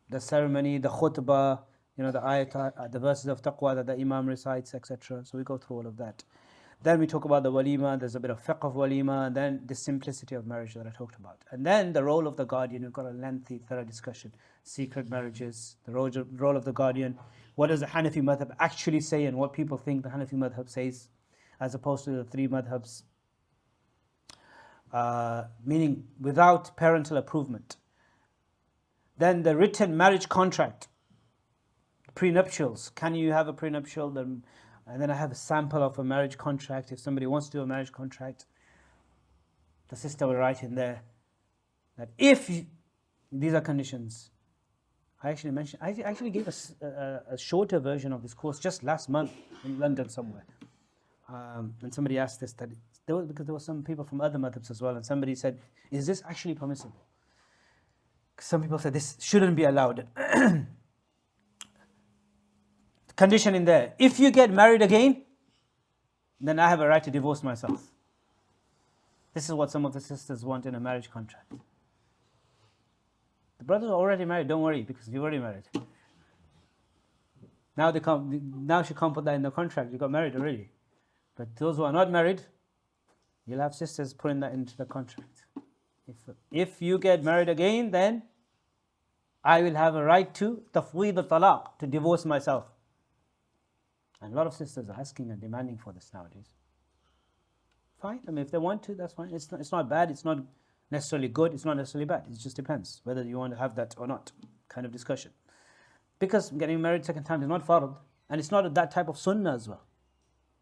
the ceremony, the khutbah, the ayat, the verses of taqwa that the imam recites, etc. So we go through all of that. Then we talk about the walima. There's a bit of fiqh of walima, and then the simplicity of marriage that I talked about. And then the role of the guardian. We've got a lengthy, thorough discussion. Secret marriages, the role of the guardian. What does the Hanafi madhab actually say, and what people think the Hanafi madhab says, as opposed to the 3 madhabs. Meaning without parental approval. Then the written marriage contract, prenuptials. Can you have a prenuptial? And then I have a sample of a marriage contract. If somebody wants to do a marriage contract, the sister will write in there that these are conditions. I actually gave a shorter version of this course just last month in London somewhere. And somebody asked this, because there were some people from other madhabs as well, and somebody said, is this actually permissible? Some people said this shouldn't be allowed. Condition in there, if you get married again, then I have a right to divorce myself. This is what some of the sisters want in a marriage contract. The brothers are already married, don't worry, because you're already married. Now she can't put that in the contract, you got married already. But those who are not married, you'll have sisters putting that into the contract. If you get married again, then I will have a right to tafweed al-talaq, to divorce myself. And a lot of sisters are asking and demanding for this nowadays. Fine, if they want to, that's fine. It's not bad, it's not necessarily good, it's not necessarily bad. It just depends whether you want to have that or not, kind of discussion. Because getting married second time is not fard, and it's not that type of sunnah as well.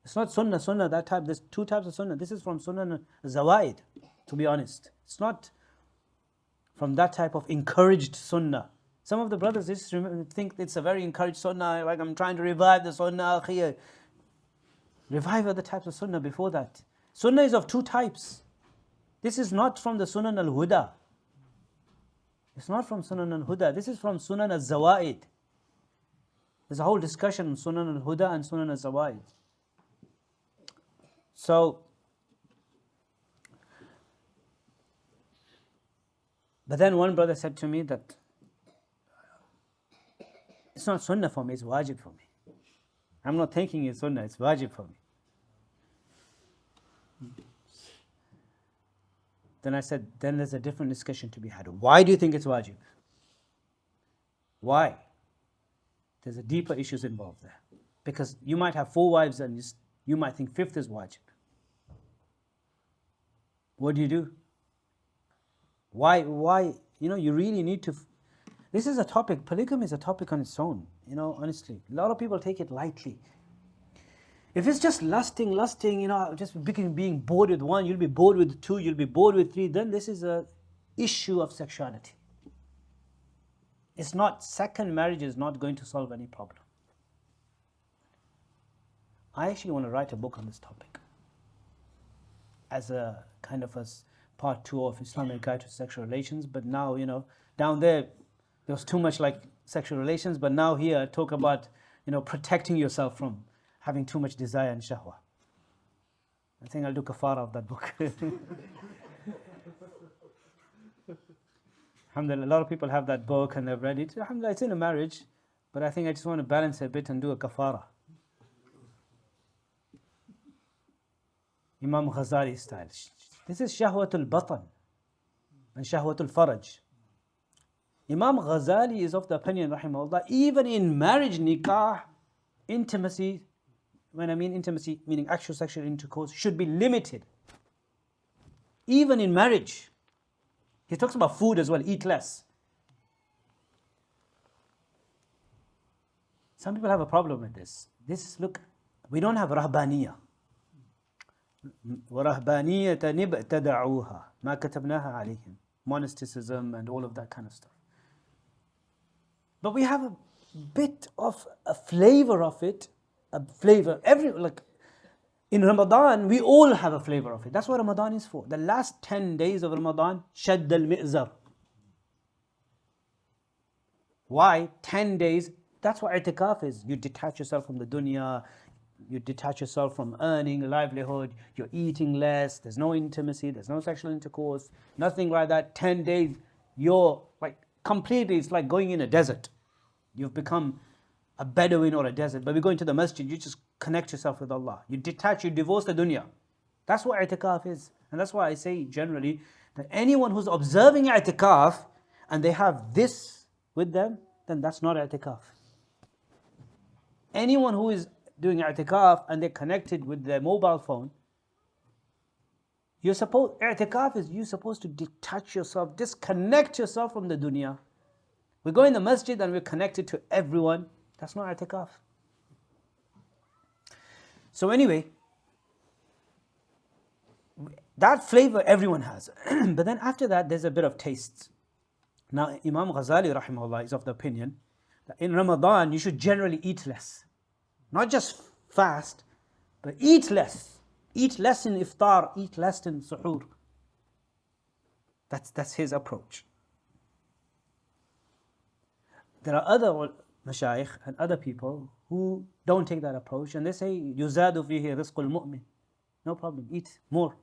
It's not sunnah, that type. There's 2 types of sunnah. This is from sunnah zawaid, to be honest. It's not from that type of encouraged sunnah. Some of the brothers just think it's a very encouraged sunnah, like I'm trying to revive the sunnah here. Revive other types of sunnah before that. Sunnah is of 2 types. This is not from the Sunan al-Huda. It's not from Sunan al-Huda. This is from Sunan al-Zawaid. There's a whole discussion on Sunan al-Huda and Sunan al-Zawaid. So, but then one brother said to me that it's not sunnah for me, it's wajib for me. I'm not thinking it's sunnah, it's wajib for me. then I said, then there's a different discussion to be had. Why do you think it's wajib? Why? There's a deeper issues involved there. Because you might have 4 wives and you might think 5th is wajib. What do you do? Why? You really need to... This is a topic, polygamy is a topic on its own, honestly. A lot of people take it lightly. If it's just lusting, just being bored with 1, you'll be bored with 2, you'll be bored with 3, then this is a issue of sexuality. It's not, second marriage is not going to solve any problem. I actually want to write a book on this topic as a kind of a part 2 of Islamic Guide to Sexual Relations, but now, down there was too much like sexual relations, but now here I talk about, protecting yourself from having too much desire and shahwa. I think I'll do kafara of that book. Alhamdulillah, a lot of people have that book and they've read it. Alhamdulillah, it's in a marriage, but I think I just want to balance a bit and do a kafara. Imam Ghazali style. This is shahwatul batan and shahwatul faraj. Imam Ghazali is of the opinion, rahimahullah, even in marriage, nikah, intimacy, when I mean intimacy, meaning actual sexual intercourse, should be limited. Even in marriage. He talks about food as well, eat less. Some people have a problem with this. Look, we don't have rahbaniyah. وَرَهْبَانِيَّةَ نِبْتَدَعُوهَا مَا كَتَبْنَاهَا عَلَيْهِمْ. Monasticism and all of that kind of stuff. But we have a bit of a flavor of it, in Ramadan, we all have a flavor of it. That's what Ramadan is for. The last 10 days of Ramadan, shadd al-mi'zar. Why? 10 days, that's what i'tikaf is. You detach yourself from the dunya, you detach yourself from earning a livelihood, you're eating less, there's no intimacy, there's no sexual intercourse, nothing like that. 10 days, you're like completely, it's like going in a desert. You've become a Bedouin or a desert, but we go into the masjid, you just connect yourself with Allah. You detach, you divorce the dunya. That's what i'tikaf is. And that's why I say generally that anyone who's observing i'tikaf and they have this with them, then that's not i'tikaf. Anyone who is doing i'tikaf and they're connected with their mobile phone, i'tikaf is you're supposed to detach yourself, disconnect yourself from the dunya. We go in the masjid and we're connected to everyone. That's not i'tikaf. So anyway, that flavor everyone has. But then after that, there's a bit of tastes. Now, Imam Ghazali, rahimahullah, is of the opinion that in Ramadan, you should generally eat less. Not just fast, but eat less. Eat less in iftar, eat less in suhoor. That's his approach. There are other mashayikh and other people who don't take that approach, and they say, يُزَادُ فِيهِ رِزْقُ الْمُؤْمِنِ. No problem, eat more.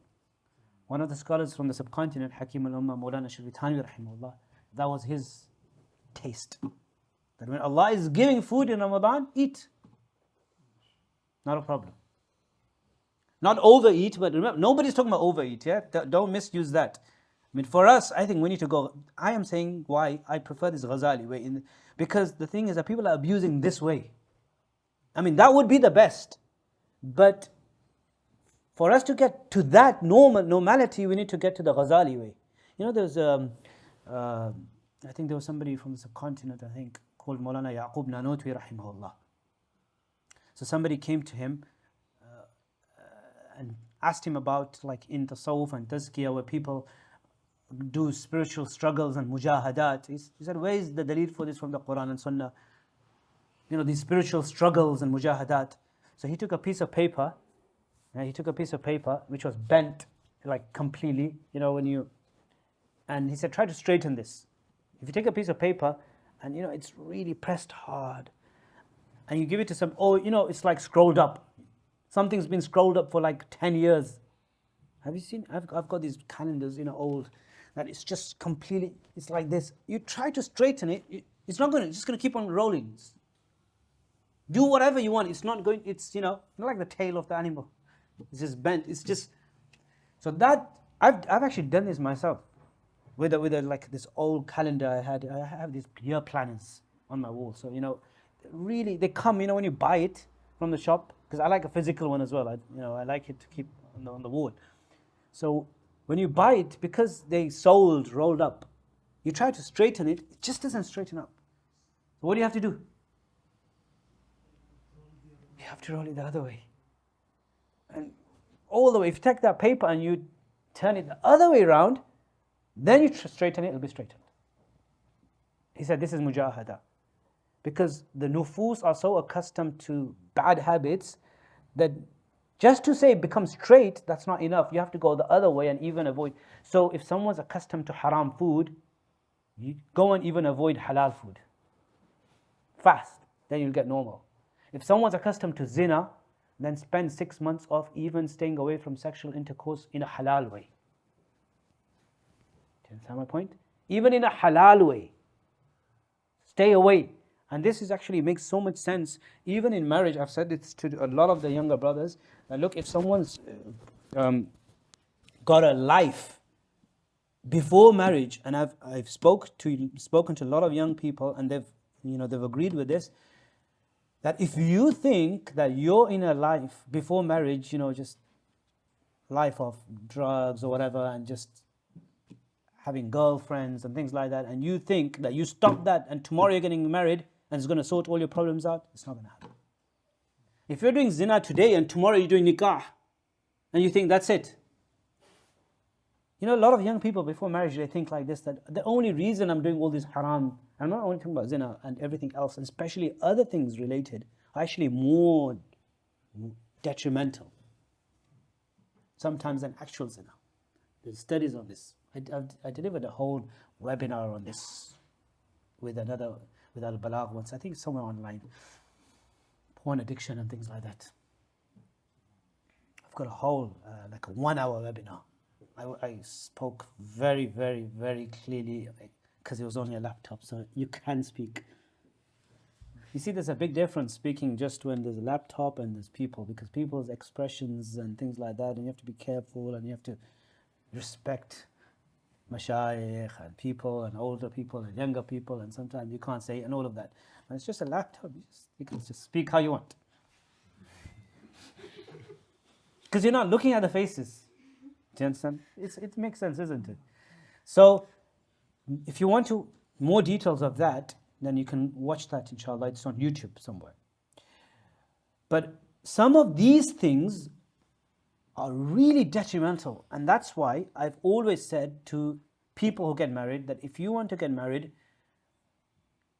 One of the scholars from the subcontinent, Hakim al-Ummah, Mawlana Shirvitani, rahimahullah, that was his taste. That when Allah is giving food in Ramadan, eat. Not a problem. Not overeat, but remember, nobody's talking about overeat, yeah? Don't misuse that. I mean, for us, I think we need to go. I am saying why I prefer this Ghazali way, because the thing is that people are abusing this way. I mean, that would be the best. But for us to get to that normality, we need to get to the Ghazali way. There's, I think there was somebody from the subcontinent, I think, called Maulana Yaqub Nanotwi, rahimahullah. So somebody came to him and asked him about, like, in tasawwuf and tazkiyah, where people do spiritual struggles and mujahadat. He said, where is the dalil for this from the Quran and Sunnah? These spiritual struggles and mujahadat. So he took a piece of paper, which was bent, like completely, and he said, try to straighten this. If you take a piece of paper and, it's really pressed hard, and you give it to it's like scrolled up. Something's been scrolled up for like 10 years. Have you seen? I've got these calendars, old, that it's just completely, it's like this. You try to straighten it, it's not going to, it's just going to keep on rolling. Do whatever you want, it's not going, it's, not like the tail of the animal. It's just bent, it's just, so that, I've actually done this myself with like this old calendar I had. I have these year planners on my wall. So really they come. When you buy it from the shop, because I like a physical one as well. I like it to keep on the wall. So when you buy it, because they sold rolled up, you try to straighten it, it just doesn't straighten up. So what do you have to do? You have to roll it the other way. And all the way, if you take that paper and you turn it the other way around, then you straighten it, it'll be straightened. He said this is mujahada. Because the nufus are so accustomed to bad habits that just to say become straight, that's not enough. You have to go the other way and even avoid. So if someone's accustomed to haram food, you go and even avoid halal food. Fast, then you'll get normal. If someone's accustomed to zina, then spend 6 months of even staying away from sexual intercourse in a halal way. Do you understand my point? Even in a halal way. Stay away. And this actually makes so much sense. Even in marriage, I've said this to a lot of the younger brothers. That look, if someone's got a life before marriage, and I've spoken to a lot of young people, and they've agreed with this, that if you think that you're in a life before marriage, just life of drugs or whatever, and just having girlfriends and things like that, and you think that you stop that and tomorrow you're getting married and it's going to sort all your problems out, it's not going to happen. If you're doing zina today and tomorrow you're doing nikah, and you think that's it. A lot of young people before marriage, they think like this, that the only reason I'm doing all this haram, I'm not only talking about zina and everything else, and especially other things related, are actually more detrimental sometimes than actual zina. There's studies on this. I delivered a whole webinar on this with Al-Balagh once, I think somewhere online. Porn addiction and things like that. I've got a whole, like a 1 hour webinar. I spoke very, very, very clearly because it was only a laptop, so you can speak. You see, there's a big difference speaking just when there's a laptop and there's people, because people's expressions and things like that, and you have to be careful and you have to respect mashayikh and people and older people and younger people, and sometimes you can't say and all of that. When it's just a laptop, you can just speak how you want. Because you're not looking at the faces. Do you understand? It makes sense, isn't it? So, if you want more details of that, then you can watch that, inshallah. It's on YouTube somewhere. But some of these things are really detrimental. And that's why I've always said to people who get married that if you want to get married,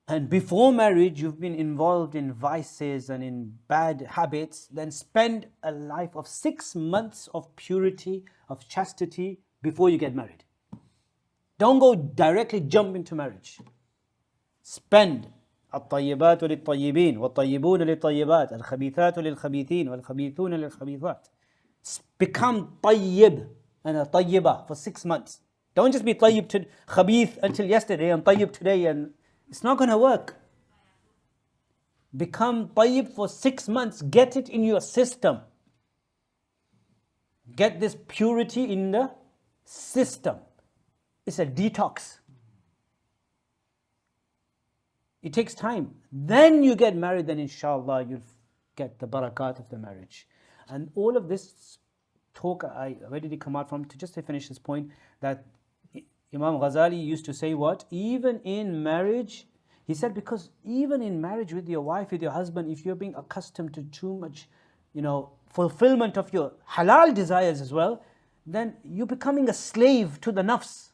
and before marriage you've been involved in vices and in bad habits, then spend a life of 6 months of purity, of chastity before you get married. Don't go directly jump into marriage. Spend الطيبات للطيبين والطيبون للطيبات الخبيثات للخبيثين والخبيثون للخبيثات. Become طيب and a طيبة for 6 months. Don't just be طيب to khabith until yesterday and طيب today, and it's not going to work. Become طيب for 6 months. Get it in your system. Get this purity in the system. It's a detox. It takes time. Then you get married, then inshallah you'll get the barakat of the marriage. And all of this talk, where did it come out from? Just to finish this point, that Imam Ghazali used to say what? Even in marriage, he said, because even in marriage with your wife, with your husband, if you're being accustomed to too much, fulfillment of your halal desires as well, then you're becoming a slave to the nafs.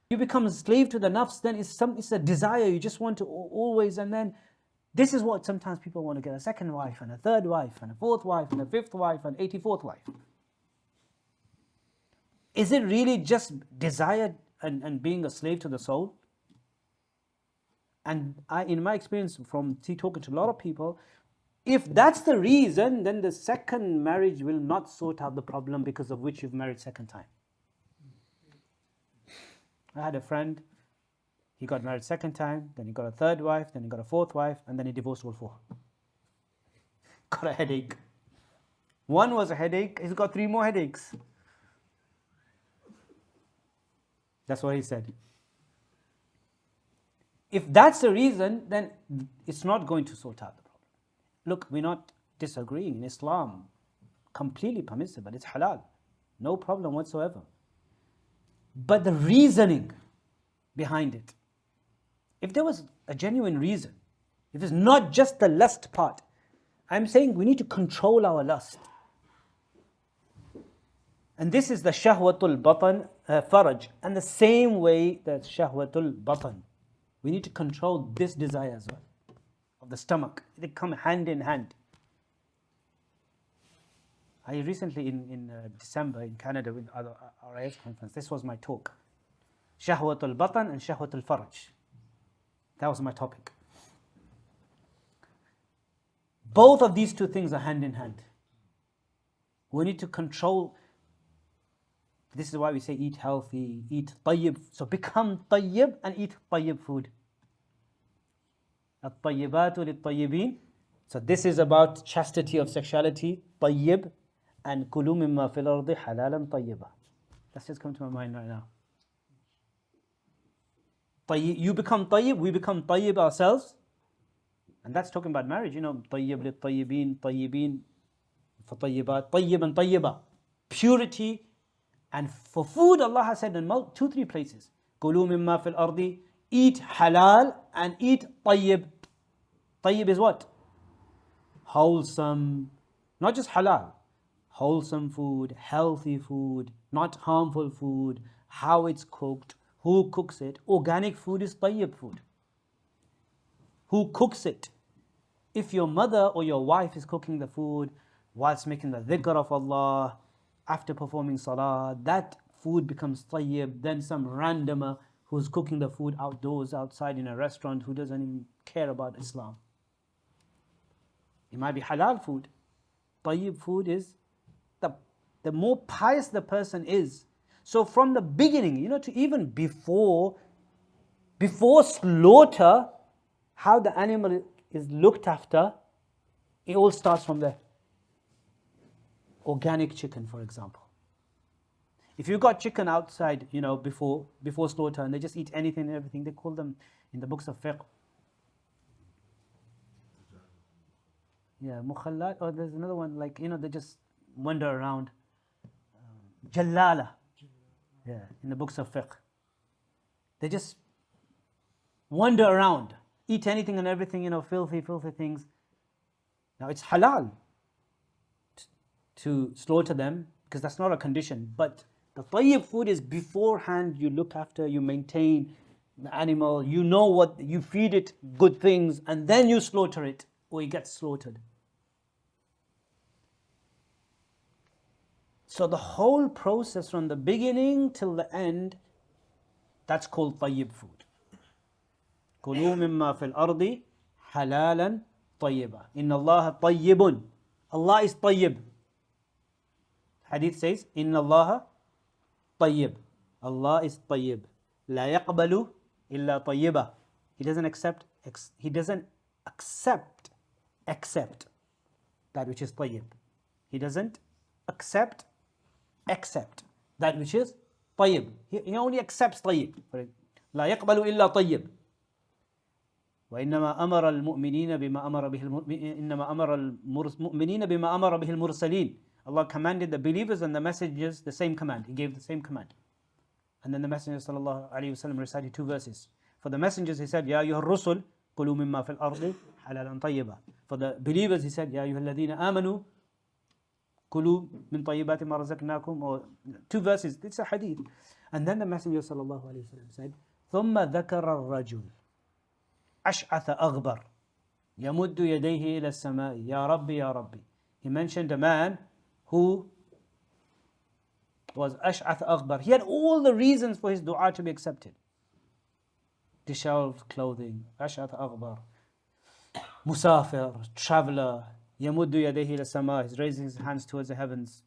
You become a slave to the nafs, then it's a desire, you just want to always, and then this is what sometimes people want to get: a second wife, and a third wife, and a fourth wife, and a fifth wife, and 84th wife. Is it really just desire and being a slave to the soul? And in my experience from talking to a lot of people, if that's the reason, then the second marriage will not sort out the problem because of which you've married second time. I had a friend, he got married second time, then he got a third wife, then he got a fourth wife, and then he divorced all 4. Got a headache. One was a headache, he's got 3 more headaches. That's what he said. If that's the reason, then it's not going to sort out the problem. Look, we're not disagreeing. In Islam, completely permissible. It's halal. No problem whatsoever. But the reasoning behind it, if there was a genuine reason, if it's not just the lust part, I'm saying we need to control our lust. And this is the shahwatul batan faraj. And the same way that shahwatul batan. We need to control this desire as well, of the stomach. They come hand in hand. I recently, in December, in Canada, with our RIS conference, this was my talk. Shahwatul batan and shahwatul faraj. That was my topic. Both of these two things are hand in hand. We need to control. This is why we say eat healthy, eat tayyib. So become tayyib and eat tayyib food. At-tayyibatu lit-tayyibin. So this is about chastity of sexuality, tayyib, and kulu mimma fil ardi halalan tayyiba. That's just come to my mind right now. You become tayyib, we become tayyib ourselves. And that's talking about marriage, tayyib lit-tayyibin, tayyibin for tayyibat, tayyib and tayyiba. Purity. And for food, Allah has said in 2-3 places, Kulu mimma fil ardi, eat halal and eat tayyib. Tayyib is what? Wholesome, not just halal. Wholesome food, healthy food, not harmful food, how it's cooked, who cooks it. Organic food is tayyib food. Who cooks it? If your mother or your wife is cooking the food whilst making the dhikr of Allah, after performing salah, that food becomes tayyib. Then some randomer who's cooking the food outdoors, outside in a restaurant, who doesn't even care about Islam. It might be halal food. Tayyib food is the more pious the person is. So from the beginning, to even before slaughter, how the animal is looked after, it all starts from there. Organic chicken, for example. If you've got chicken outside, before slaughter, and they just eat anything and everything, they call them in the books of fiqh. Yeah, mukhallat, or there's another one, they just wander around. Jallala. Yeah, in the books of fiqh. They just wander around, eat anything and everything, filthy things. Now it's halal to slaughter them, because that's not a condition. But the tayyib food is beforehand, you look after, you maintain the animal, what, you feed it good things, and then you slaughter it, or it gets slaughtered. So the whole process from the beginning till the end, that's called tayyib food. Kulu mimma fil ardi halalan tayyiba. Inna Allah tayyibun. Allah is tayyib. Hadith says, Inna Allah tayyib. Allah is tayyib. La yaqbalu illa tayyiba. He doesn't accept that which is tayyib. He doesn't accept that which is tayyib. He only accepts tayyib. La yaqbalu illa tayyib. وإنما أمر المؤمنين بما أمر به إنما أمر المؤمنين بما أمر به المرسلين. Allah commanded the believers and the messengers the same command. He gave the same command. And then the Messenger ﷺ recited 2 verses. For the messengers he said, Ya ayyuha rusul, kulu mimma fil ardi halalan tayyiba. For the believers he said, Ya ayyuha alladhina amanu, kulu min tayyibati ma razaqnakum. Or 2 verses, it's a hadith. And then the Messenger ﷺ said, ثم ذكر الرجل أشعث أغبر يمد يديه إلى السماء يا ربي يا ربي. He mentioned a man who was Ash'ath Aghbar. He had all the reasons for his dua to be accepted. Disheveled clothing, Ash'ath Aghbar. Musafir, traveler, Yamuddu yadayhi ila sama. He's raising his hands towards the heavens.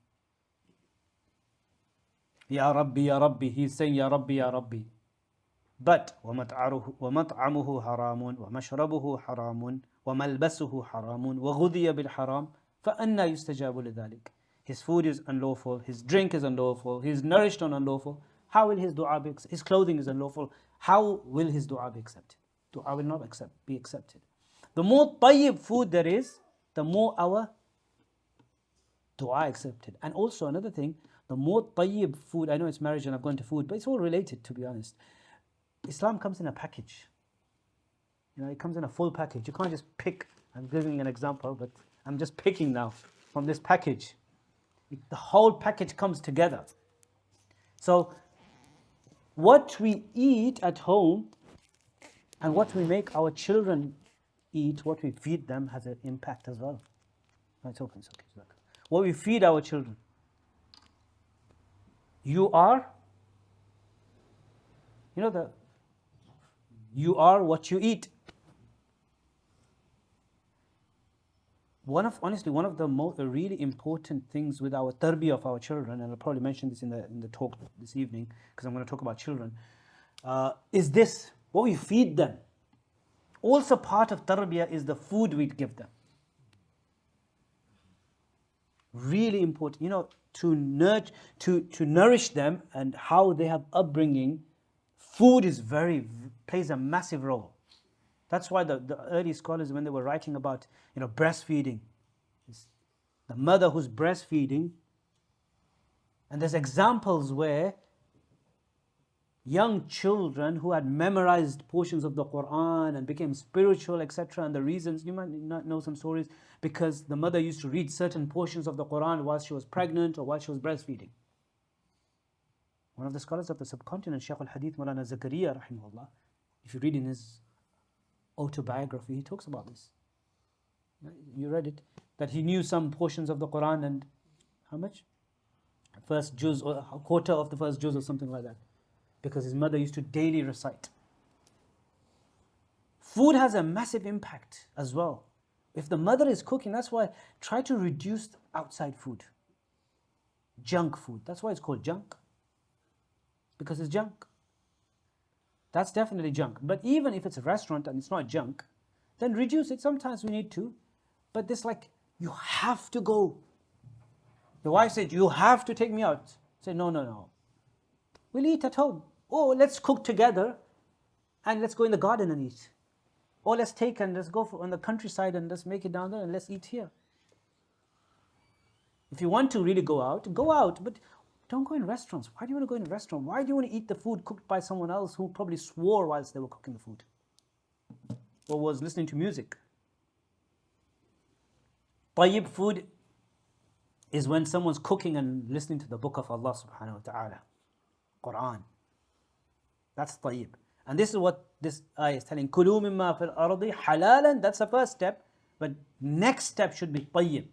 Ya Rabbi, Ya Rabbi. He's saying Ya Rabbi, Ya Rabbi. But وَمَطْعَمُهُ حَرَامٌ وَمَشْرَبُهُ حَرَامٌ وَمَلْبَسُهُ حَرَامٌ وَغُذِيَ بِالْحَرَامِ فَأَنَّى يُسْتَجَابُ لِذَلِكَ. His food is unlawful, his drink is unlawful, he is nourished on unlawful. How will his dua be accepted? His clothing is unlawful. How will his dua be accepted? Dua will not be accepted. The more tayyib food there is, the more our dua accepted. And also another thing, the more tayyib food, I know it's marriage and I've gone to food, but it's all related, to be honest. Islam comes in a package. It comes in a full package. You can't just pick. I'm giving an example, but I'm just picking now from this package. The whole package comes together. So what we eat at home and what we make our children eat, what we feed them, has an impact as well. No, it's okay. What we feed our children. You are what you eat. One of the really important things with our tarbiyah of our children, and I'll probably mention this in the talk this evening, because I'm going to talk about children, is this: what we feed them. Also part of tarbiyah is the food we give them. Really important, to nourish them and how they have upbringing. Food plays a massive role. That's why the early scholars, when they were writing about breastfeeding, the mother who's breastfeeding, and there's examples where young children who had memorized portions of the Quran and became spiritual, etc. And the reasons, you might not know some stories, because the mother used to read certain portions of the Quran while she was pregnant or while she was breastfeeding. One of the scholars of the subcontinent, Shaykh al-Hadith Maulana Zakaria rahimahullah, if you read in his autobiography, he talks about this. You read it, that he knew some portions of the Quran and how much? First juz or a quarter of the first juz or something like that, because his mother used to daily recite. Food has a massive impact as well. If the mother is cooking, that's why try to reduce outside food. Junk food, that's why it's called junk. Because it's junk. That's definitely junk. But even if it's a restaurant and it's not junk, then reduce it. Sometimes we need to. But this, you have to go. The wife said, you have to take me out. Say, no. We'll eat at home. Or let's cook together and let's go in the garden and eat. Or let's go on the countryside and let's make it down there and let's eat here. If you want to really go out, but don't go in restaurants. Why do you want to go in a restaurant? Why do you want to eat the food cooked by someone else who probably swore whilst they were cooking the food? Or was listening to music? Tayyib food is when someone's cooking and listening to the book of Allah subhanahu wa ta'ala. Quran. That's tayyib. And this is what this ayah is telling. Kulu mimma fil ardi halalan. That's the first step. But next step should be tayyib.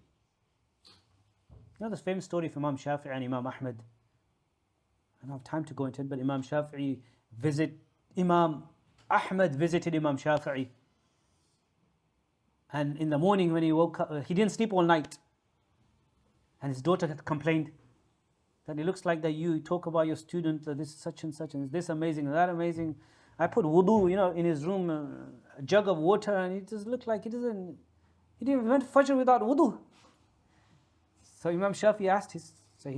This famous story of Imam Shafi'i and Imam Ahmad. I don't have time to go into it, but Imam Ahmad visited Imam Shafi'i. And in the morning when he woke up, he didn't sleep all night. And his daughter had complained that it looks like that you talk about your student, this such and such, and is this amazing, and that amazing. I put wudu, in his room, a jug of water, and it just looked like he didn't even went to Fajr without wudu. So Imam Shafi asked, he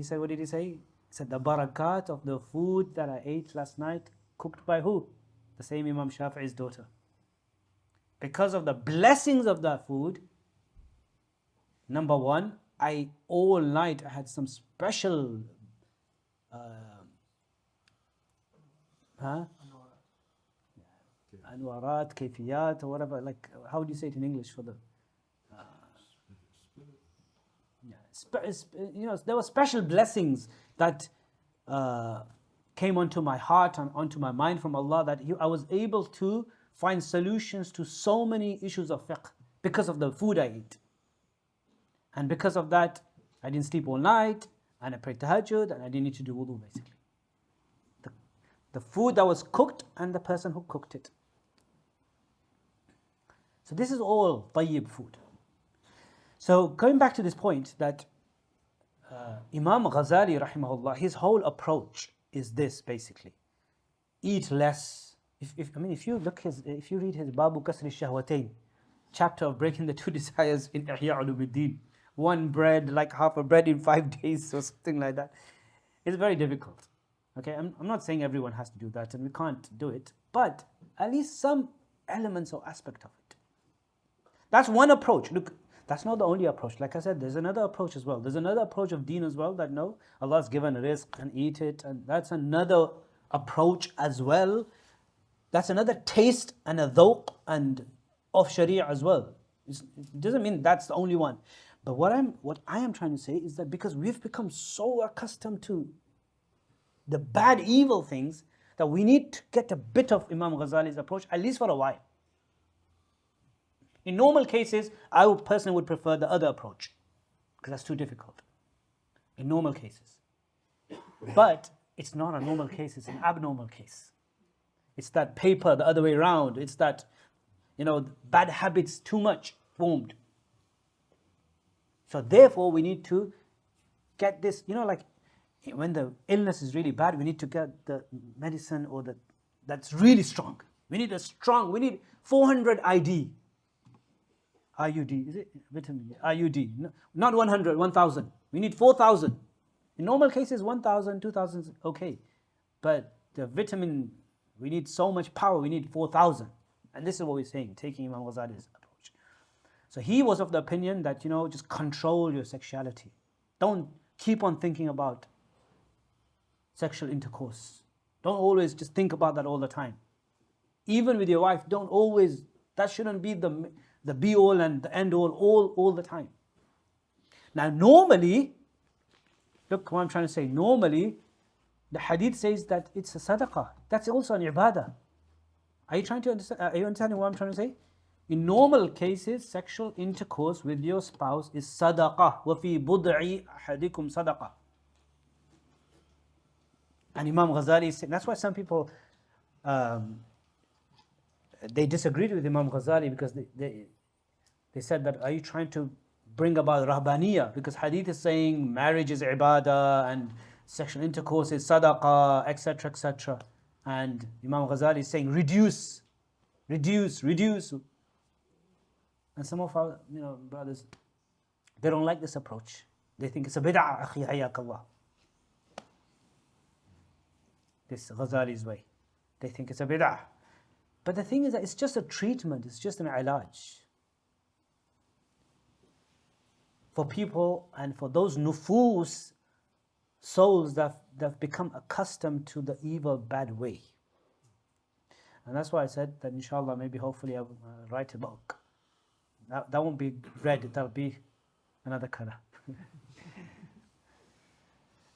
said, what did he say? He said, the barakat of the food that I ate last night, cooked by who? The same Imam Shafi'i's daughter. Because of the blessings of that food, number one, all night I had some special anwarat, kayfiyat, or whatever, how do you say it in English for the there were special blessings that came onto my heart and onto my mind from Allah, that I was able to find solutions to so many issues of fiqh because of the food I eat. And because of that, I didn't sleep all night, and I prayed tahajjud, and I didn't need to do wudu, basically. The food that was cooked and the person who cooked it. So this is all tayyib food. So going back to this point, that Imam Ghazali rahimahullah, his whole approach is this, basically: eat less. If you read his Babu Kasri Shahwatayn, chapter of breaking the two desires in Ihya Ulumuddin, one bread, like half a bread in 5 days or something like that, it's very difficult. Okay, I'm not saying everyone has to do that and we can't do it, but at least some elements or aspect of it. That's one approach. Look, that's not the only approach. Like I said, there's another approach as well. There's another approach of deen as well that no, Allah's given a rizq and eat it, and that's another approach as well. That's another taste and a dhawq and of Sharia as well. It doesn't mean that's the only one. But what I am trying to say is that because we've become so accustomed to the bad, evil things, that we need to get a bit of Imam Ghazali's approach, at least for a while. In normal cases, I would personally would prefer the other approach, because that's too difficult. In normal cases. But it's not a normal case, it's an abnormal case. It's that paper the other way around. It's that, bad habits too much formed. So therefore, we need to get this, like when the illness is really bad, we need to get the medicine that's really strong. We need 400 IUD, is it? Vitamin IUD. No, not 100, 1,000. We need 4,000. In normal cases, 1,000, 2,000 is okay. But the vitamin, we need so much power, we need 4,000. And this is what we're saying, taking Imam Ghazali's approach. So he was of the opinion that, just control your sexuality. Don't keep on thinking about sexual intercourse. Don't always just think about that all the time. Even with your wife, that shouldn't be the be all and the end all the time. Now normally, look what I'm trying to say, normally the hadith says that it's a sadaqah. That's also an ibadah. Are you understanding what I'm trying to say? In normal cases, sexual intercourse with your spouse is sadaqah. وَفِي بُضْعِ أَحَدِكُمْ sadaqah. And Imam Ghazali said, that's why some people, they disagreed with Imam Ghazali because they said that, are you trying to bring about rahbaniyah? Because hadith is saying marriage is ibadah and sexual intercourse is sadaqah, etc., etc. And Imam Ghazali is saying reduce. And some of our brothers, they don't like this approach. They think it's a bid'ah, akhi hayakallah. This Ghazali's way. They think it's a bid'ah. But the thing is that it's just a treatment, it's just an ilaj. For people and for those nufus, souls that have become accustomed to the evil, bad way. And that's why I said that inshallah, maybe hopefully I'll write a book. That won't be red, that'll be another color.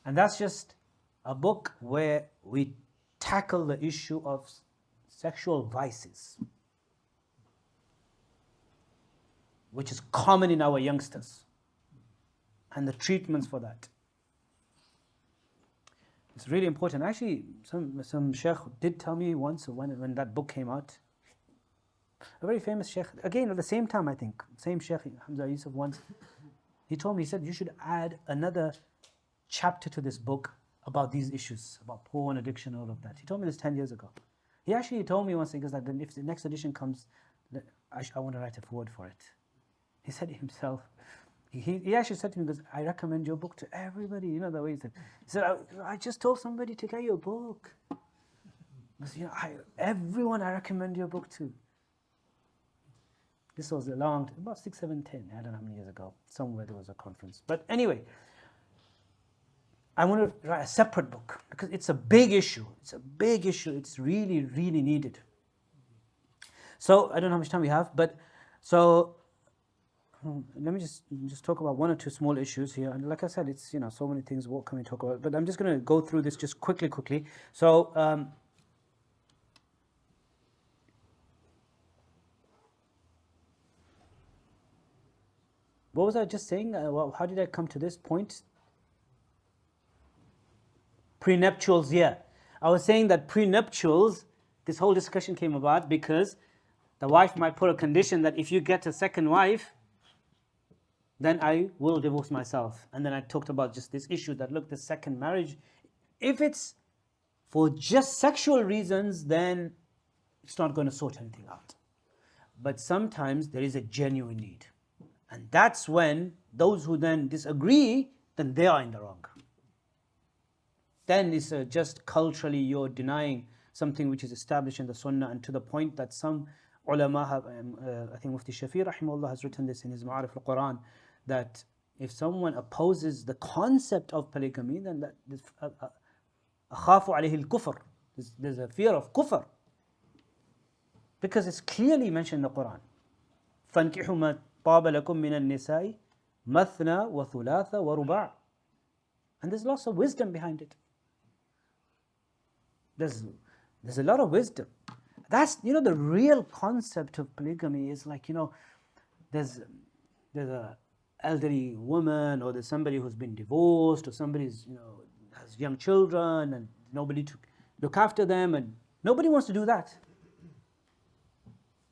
And that's just a book where we tackle the issue of sexual vices, which is common in our youngsters, and the treatments for that. It's really important. Actually, some sheikh did tell me once when that book came out, a very famous sheikh, again at the same time I think, same sheikh, Hamza Yusuf once, he told me, he said, you should add another chapter to this book about these issues, about porn addiction, all of that. He told me this 10 years ago. He actually told me once, because that if the next edition comes, I want to write a foreword for it. He said it himself. He actually said to me, because I recommend your book to everybody. You know the way he said. He said, I just told somebody to get your book. Because, everyone I recommend your book to. This was about 6, 7, 10, I don't know how many years ago. Somewhere there was a conference. But anyway, I want to write a separate book because it's a big issue. It's a big issue. It's really, really needed. So I don't know how much time we have, but so let me just talk about one or two small issues here. And like I said, it's so many things. What can we talk about? But I'm just going to go through this just quickly. So what was I just saying? How did I come to this point? Prenuptials, yeah. I was saying that prenuptials, this whole discussion came about because the wife might put a condition that if you get a second wife, then I will divorce myself. And then I talked about just this issue that, look, the second marriage, if it's for just sexual reasons, then it's not going to sort anything out. But sometimes there is a genuine need. And that's when those who then disagree, then they are in the wrong. then it's just culturally you're denying something which is established in the Sunnah, and to the point that some ulama have, I think Mufti Shafi rahimahullah has written this in his Ma'arif al-Quran, that if someone opposes the concept of polygamy, then that أخاف عليه الكفر, there's a fear of kufr, because it's clearly mentioned in the Quran. فَانْكِحُوا مَا طَابَ لَكُم مِّنَ النِّسَاءِ مَثْنَى وَثُلَاثَ وَرُبَاعَ. And there's lots of wisdom behind it. There's a lot of wisdom. That's, the real concept of polygamy is like, there's a elderly woman, or there's somebody who's been divorced, or somebody's, has young children and nobody to look after them, and nobody wants to do that.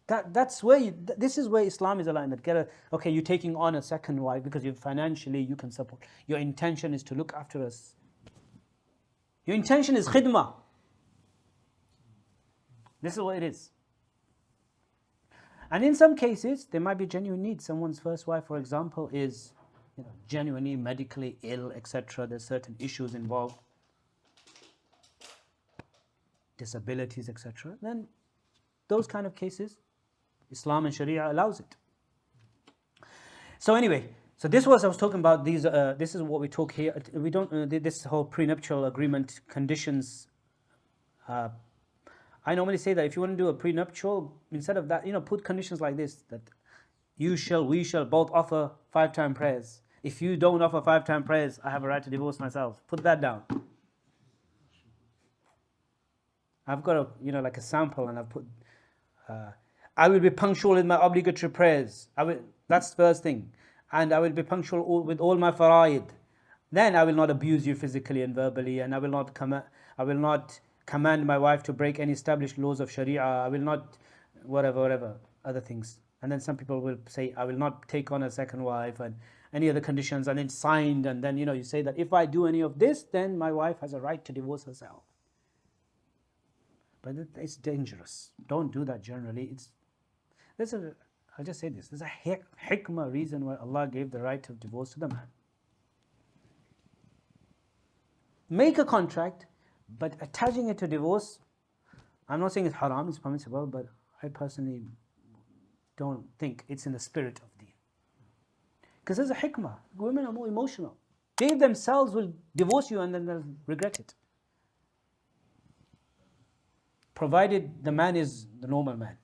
That's where this is where Islam is aligned. That okay, you're taking on a second wife because financially you can support. Your intention is to look after us. Your intention is khidmah. This is what it is. And in some cases, there might be genuine needs. Someone's first wife, for example, is genuinely medically ill, etc. There's certain issues involved, disabilities, etc. Then those kind of cases, Islam and Sharia allows it. So anyway, so this was I was talking about. These this is what we talk here. We don't this whole prenuptial agreement conditions. I normally say that if you want to do a prenuptial, instead of that, put conditions like this: that we shall both offer 5-time prayers. If you don't offer 5-time prayers, I have a right to divorce myself. Put that down. I've got like a sample, and I've put. I will be punctual in my obligatory prayers. That's the first thing. And I will be punctual with all my fara'id. Then I will not abuse you physically and verbally, and I will not command my wife to break any established laws of Sharia. I will not, whatever, other things. And then some people will say, I will not take on a second wife, and any other conditions, and it's signed, and then you say that if I do any of this, then my wife has a right to divorce herself. But it's dangerous. Don't do that generally. I'll just say this. There's a hikmah reason why Allah gave the right of divorce to the man. Make a contract, but attaching it to divorce, I'm not saying it's haram, it's permissible, but I personally don't think it's in the spirit of deen. Because there's a hikmah. Women are more emotional. They themselves will divorce you and then they'll regret it. Provided the man is the normal man.